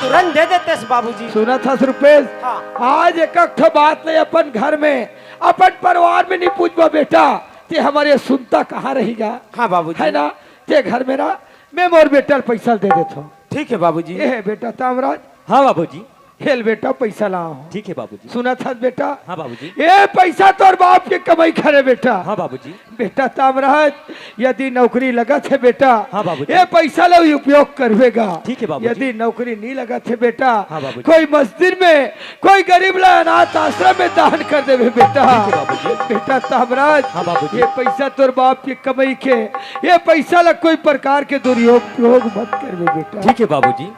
तुरंत दे देते बाबूजी। सुना था रुपेश हाँ। आज एक बात नहीं अपन घर में अपन परिवार में नहीं पूछबा बेटा ते हमारे सुनता कहाँ रहेगा। हाँ बाबूजी। है ना ते घर में ना मैं मोर बेटा पैसा दे देता हूँ। ठीक है बाबूजी। ये है बेटा तामराज हाँ बाबूजी। हेल बेटा पैसा लाओ। ठीक है बाबूजी। सुना था बेटा हाँ बाबूजी। ये पैसा तोर बाप के कमाई करे बेटा। हाँ बाबूजी। बेटा तामराज यदि नौकरी लगत है बेटा हाँ बाबूजी। ये पैसा लो उपयोग करवेगा। ठीक है बाबूजी। यदि नौकरी नहीं लगत है बेटा हाँ बाबूजी। कोई मस्जिद में कोई गरीब ला अनाथ आश्रम में दान कर देवे बेटा। ठीक है बाबूजी। बेटा तामराज हाँ बाबूजी। ये पैसा तोर बाप के कमाई के ये पैसा ला कोई प्रकार के दुरुपयोग मत करवे बेटा। ठीक है बाबूजी।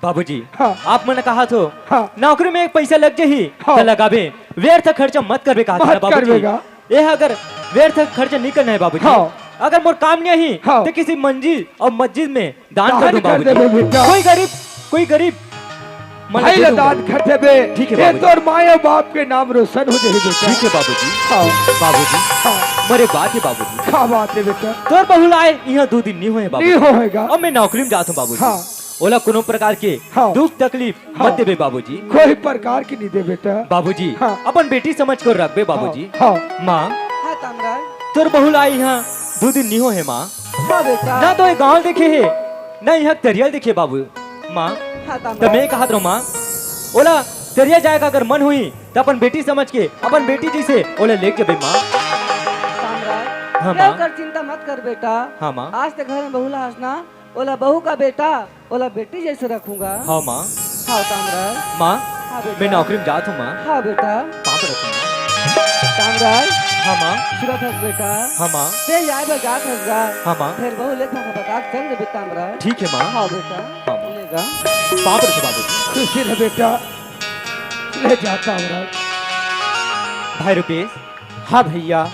बाबूजी हाँ। आप मैंने कहा तो हाँ। नौकरी में एक पैसा लग जाही हाँ। तो लगाबे व्यर्थ खर्चा मत करबे कहा था मत बाबूजी। करबेगा। ये अगर व्यर्थ खर्चा नहीं करना है बाबूजी। हाँ। अगर मोर काम नहीं हाँ। तो किसी मंजिल और मस्जिद में दान दान कर दूं कर देबे बाबूजी। बेटा। कोई गरीब मन भाई दे ला दूंगा। दान कर देबे। ठीक है ये बाबूजी। तोर माँ और बाप के नाम रोशन हो जाए बेटा। ठीक है बाबूजी। हाँ बाबूजी हाँ मरे बात है बाबूजी। क्या बात है बेटा। तोर बहु लाए यहाँ 2 दिन नहीं हुए नहीं बाबूजी। होएगा। और मैं नौकरी में जाता हूँ बाबूजी। हाँ। ओला कोनो प्रकार के हाँ। दुख तकलीफ हाँ। मत देबे बाबूजी। कोई प्रकार की नहीं दे बेटा। बाबूजी हाँ। अपन बेटी समझ कर रखबे बाबूजी। हाँ माँ हाँ तामराज। तोर बहुल आई यहाँ 2 दिन नहीं हो है माँ। हाँ बेटा। ना तो एक गांव देखे है ना यहाँ तरियल देखे बाबू माँ। हाँ तो तामराज। मैं कहा माँ ओला तरिया जाएगा अगर मन हुई तो अपन बेटी समझ के अपन बेटी जी से ओला ले जबे माँ। तामराज हाँ, क्या माँ। कर चिंता मत कर बेटा। हाँ माँ। आज तक घर में बहुला हंसना ओला बहू का बेटा ओला बेटी जैसे रखूंगा। हाँ माँ। हाँ तामराज। माँ हाँ बेटा। मैं नौकरी में जाता हूँ माँ। हाँ बेटा। पाँव रखूंगा। तामराज हाँ माँ। सुरत हंस बेटा। हाँ माँ। ते जाए बा जात हंस गा। हाँ माँ। फिर बहू ले भागा बता चल रे बेटा तामराज। ठीक है माँ। हाँ बेटा। हाँ माँ। लेगा। पाँव रखो बाबू। खुशी है बेटा ले जाता हूँ। भाई रुपेश हाँ भैया।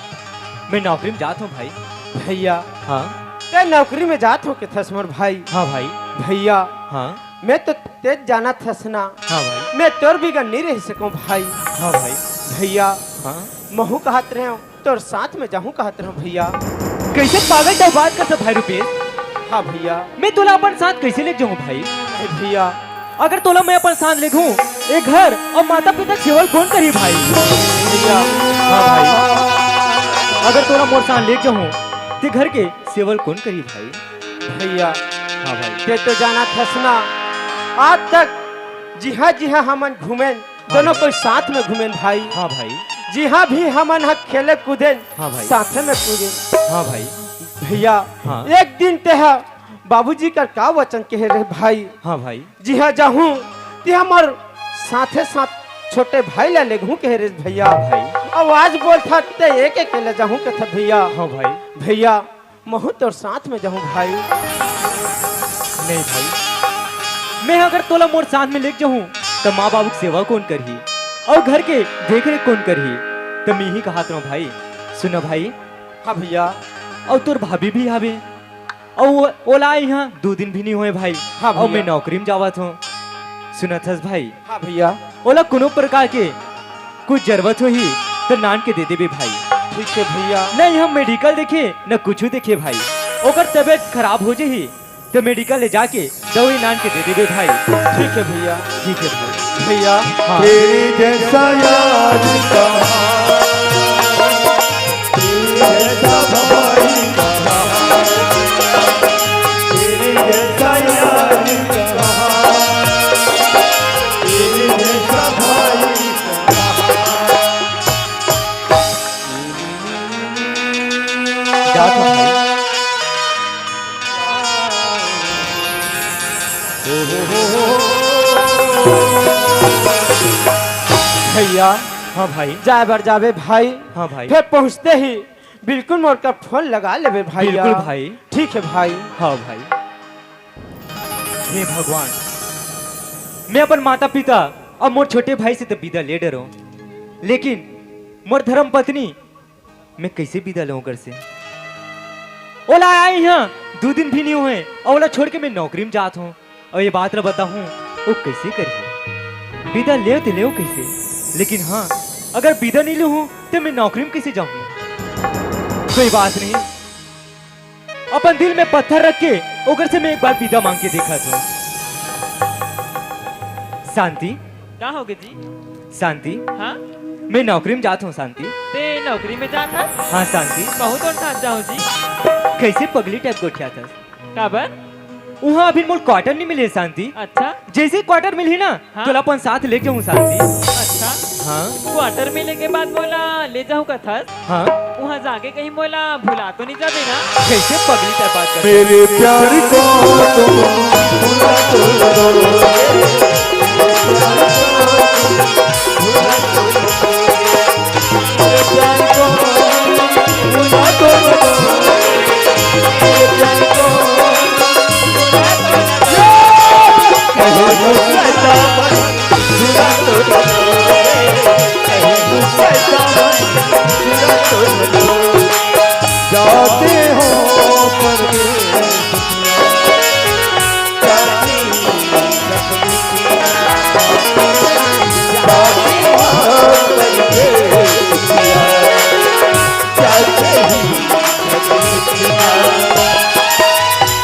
मैं नौकरी में जाता हूँ भाई। भैया हाँ। ते नौकरी में जात हो के थस मोर भाई। हाँ भाई। भैया हाँ। मैं तो तेज जाना थस ना। हाँ भाई। मैं तोर भी नहीं रह सकूं भाई। हाँ भाई। भैया हाँ। महू कहत रहे हो तोर साथ में जाऊं कहत रहे हो भैया। कैसे पागल तो बात करता भाई रुपेश। हाँ भैया। मैं तोला अपन साथ कैसे ले जाऊँ भाई। अरे भैया अगर तोला मैं अपन साथ ले घूं एक घर और माता पिता केवल कौन करी भाई। भैया। हाँ भाई। अगर तोला मोर साथ ले जाऊं ते घर के सेवल कौन करी भाई। भैया हाँ भाई। ते तो जाना थसना आज तक जी हाँ हमन घूमेन दोनों कोई साथ में घूमेन भाई। हाँ भाई। जी हाँ भी हमन हा खेले कूदेन हाँ भाई। साथ में कूदेन। हाँ भाई। भैया हाँ। एक दिन ते बाबूजी का वचन कहे रहे भाई। हाँ भाई। जी हाँ जाहूँ ते हमार साथे साथ छोटे भाई ला लेगू कह रे भैया भाई आवाज बोल था ते एक एक ले जाऊं के था भैया हाँ भाई भैया महू तोर साथ में जाऊं भाई नहीं भाई मैं अगर तोला मोर साथ में लेके जाऊं तो माँ बाबू की सेवा कौन करही और घर के देख रेख कौन करही तो मैं ही कहा था भाई सुनो भाई हाँ भैया और तोर भाभी भी आवे और ओला यहाँ 2 दिन भी नहीं हुए भाई हाँ और मैं भैया। नौकरी में जावत हूँ सुना थस भाई हाँ भैया ओला कोनो प्रकार के कुछ जरूरत हो ही तो नान के दे देबे भाई ठीक है भैया नहीं हम मेडिकल देखे न कुछ देखे भाई ओकर तबीयत खराब हो जाही तो मेडिकल ले जाके दवाई नान के दे देबे भाई ठीक है भैया ठीक है भाई भैया हाँ तेरे जैसा यार कहाँ, तेरे जैसा भाई कहाँ, तेरे जैसा यार कहाँ, तेरे जैसा भाई जा था भाई भैया हाँ भाई जाए बर जावे भाई हाँ भाई फिर पहुंचते ही बिल्कुल मोड़ का फोन लगा लेवे भाई बिल्कुल भाई ठीक है भाई हाँ भाई हे भगवान मैं अपन माता पिता और मोर छोटे भाई से तो विदा ले डरो लेकिन मोर धर्म पत्नी मैं कैसे विदा लूं घर से ओला आए यहाँ 2 दिन भी नहीं हुए और ओला छोड़ के मैं नौकरी में जात हूँ और ये बात बताऊं वो कैसे करिए विदा ले तो ले कैसे लेकिन हाँ अगर विदा नहीं लूं तो मैं नौकरी में कैसे जाऊंगी कोई बात नहीं अपन दिल में पत्थर रख के ओकर से मैं एक बार विदा मांग के देखा था शांति क्या हो गए जी? शांति हाँ मैं नौकरी में जाता हूँ शांति ते नौकरी में जाता हाँ शांति बहुत और साथ जाऊँ जी। कैसे पगली टाइप को उठा था काबर? वहाँ अभी मोल क्वार्टर नहीं मिले शांति अच्छा जैसे क्वार्टर मिली ना हाँ? तो अपन साथ ले जाऊँ शांति अच्छा हाँ क्वार्टर मिलने के बाद बोला ले जाऊँ कथस हाँ वहाँ जाके कहीं बोला भुला तो नहीं जाते ना? कैसे पगली टाइप बात कर मेरे प्यार को तुम भुला जाते हो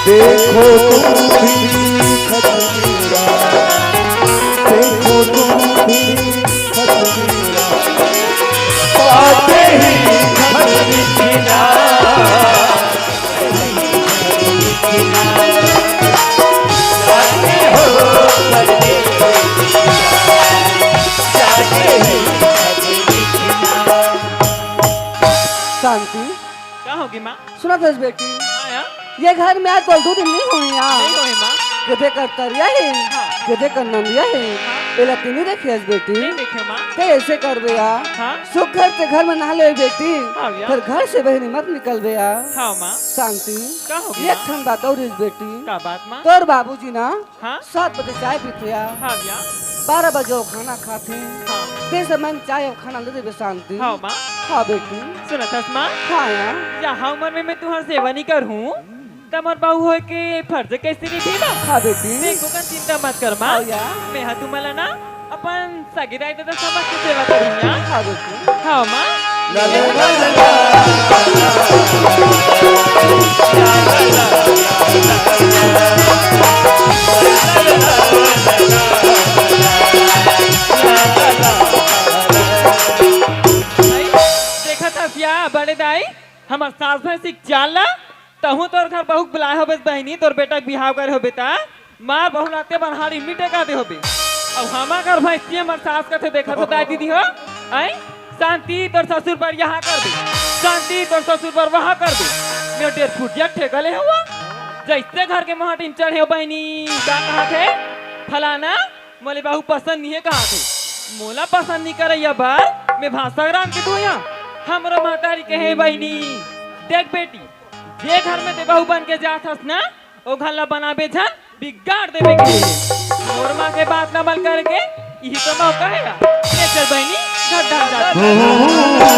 देखो तुम भी खत मेरा, देखो तुम भी खत मेरा, पाते ही खत मिला। शांति क्या होगी माँ? सुना दस बेटी आया ये घर में आज कल 2 दिन नहीं हुई नहीं होगी माँ। गधे कर तरिया है हाँ। गधे कर नंदिया है ये लती नहीं देखी आज बेटी नहीं देखे माँ। ते ऐसे कर बेया हाँ सुख घर से घर में नहा ले बेटी हाँ भैया। फिर घर से बहनी मत निकल बेया हाँ माँ। शांति क्या होगी एक माँ? ठन बात और इस बेटी क्या बात माँ? तोर बाबूजी ना हाँ 7 बजे चाय पीते हैं हाँ भैया 12 बजे वो खाना खाते हैं हाँ ते समय में चाय और खाना ले देवे शांति हाँ माँ। हाँ बेटी सुना था माँ हाँ यार यहाँ उम्र में मैं तुम्हारी सेवा नहीं करूँ तमर बाहू हो के फर्ज कैसे नहीं थी माँ? हाँ बेटी देखो का चिंता मत कर माँ। हाँ यार मैं हाँ तुम्हाला ना अपन सगिराई दादा समाज की सेवा करूँगा। हाँ बेटी हाँ माँ। भाई, देखा था क्या बड़े दाई हमार सास भैंसी जाला तहु तोर घर बहुत बुलाए हो बहनी तोर बेटा के बिहाव करे हो बेटा मार बहुलाते बनहारी मिटे का दे हो बे अब हमा घर भैंसी हमार सास का थे देखा तो दाई दीदी हो आई शांति तोर ससुर पर यहाँ कर दे शांति तोर ससुर पर वहाँ कर दे मैं 1.5 फुटिया ठेकले हुआ जैसे घर के महाटिन चढ़े हो बहनी का कहा थे फलाना मोले बाहू पसंद नहीं है कहा थे मोला पसंद नहीं करैया बार मैं भाषाग्राम के धोया हमरो महतारी कहे बहनी देख बेटी जे घर में ते बहू बन के जात हस ना ओ घर ला बनाबे झन बिगाड़ देबे के मोर माँ के बात न बल करके यही तो मौका है ले चल बहनी घर डाल जा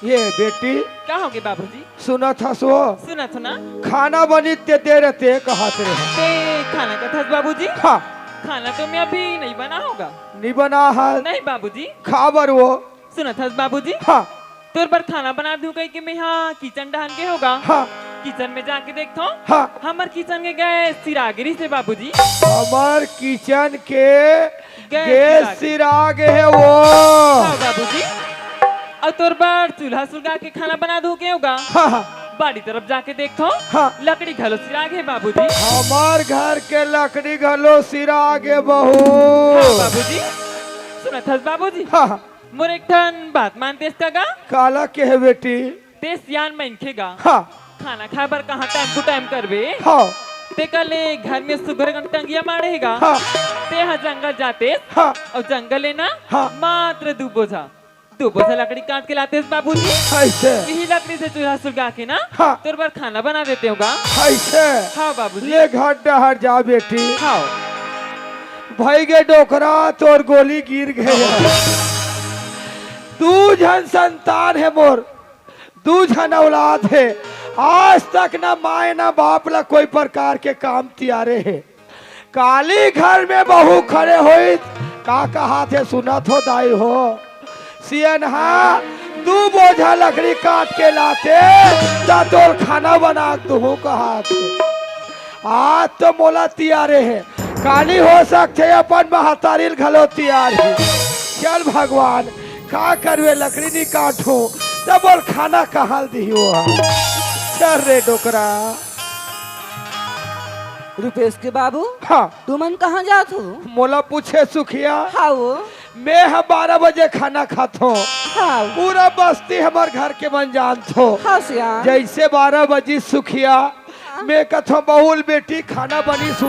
ये बेटी क्या हो गए बाबूजी सुना था सो सुना था ना खाना बनी ते दे रहते कहते रहे ते खाना का था बाबूजी हाँ खाना तो मैं अभी नहीं बना होगा नहीं बना है नहीं बाबूजी खाबर वो सुना था बाबूजी हाँ तोर पर खाना बना दूं कहीं कि मैं यहाँ किचन ढान के होगा हाँ किचन में जाके देखता हूँ हाँ हमार किचन के गए सिरागिरी से बाबूजी हमार किचन के गैस गैस सिराग है वो हाँ बाबूजी और तोर पर चूल्हा सुलगा के खाना बना दूं के होगा हाँ हाँ बाड़ी तरफ जाके देखता हूँ हाँ लकड़ी घलो सिराग है बाबूजी हमार घर के लकड़ी घलो सिराग है बहू हाँ बाबूजी सुना था बाबूजी हाँ हाँ मोर एक ठन बात मानते का काला के है बेटी ते सियान में इनखेगा हाँ खाना खाए बर कहाँ टाइम टू टाइम करबे हाँ ते कले घर में सुगर टंगिया मारेगा हाँ ते हाँ जंगल जाते हाँ और जंगल है ना हाँ। मात्र दो बोझा लकड़ी काट के लाते बाबूजी ऐसे यही लकड़ी से चूल्हा सुलगा के ना हाँ। तोर पर खाना बना देते होगा ऐसे हाँ बाबूजी ले घर डहर जा बेटी हाँ भाई गे डोकरा तोर गोली गिर गए तू जन संतान है मोर तू जन औलाद है आज तक ना माए ना बाप ला कोई प्रकार के काम तियारे है काली घर में बहू खड़े हुई का कहा थे सुना थो दाई हो सियनहा तू बोझा लकड़ी काट के लाते ता तोर खाना बना तू कहा थे आज तो मोला तियारे है काली हो सकते अपन महतारिल घलो तियार है चल भगवान का करवे लकड़ी नहीं काटो तब और खाना कहाँ दियो चल रे डोकरा रुपेश के बाबू हाँ तू मन कहाँ जात हो मोला पूछे सुखिया हाँ वो मैं 12 बजे खाना खातो हाँ पूरा बस्ती हमार घर के बन जानतो हाँ सियान जैसे 12 बजे सुखिया मैं कथो बहुल बेटी खाना बनी सो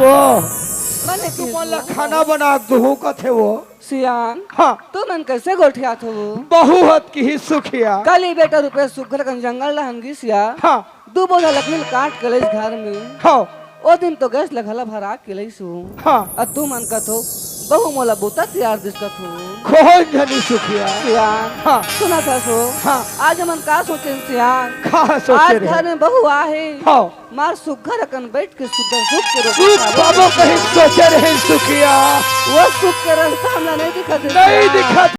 मने तू किस मोला वो? खाना बना दू कथे वो सियान हाँ तू मन कैसे गोठियात हो वो बहु हत की ही सुखिया कल ही बेटा रुपेश सुखर कन जंगल रहंगी सिया हाँ दू बोझा लकड़ी काट के ले घर में हाँ ओ दिन तो गैस लगला भरा के ले सु हाँ और तू मन कथो बहु मोला बोता तैयार दिसत हो कौन जनी सुखिया सियान हाँ सुना था सो हाँ आज मन का सोचे सियान कहा सोचे आज रहे घर में बहु आहे हाँ मार सुघर कन बैठ के सुधर सुख के सुख रोटी बाबू कहीं सोचे रहे सुखिया वो सुख के रास्ता हमरा नहीं दिखत है नहीं सियान। दिखा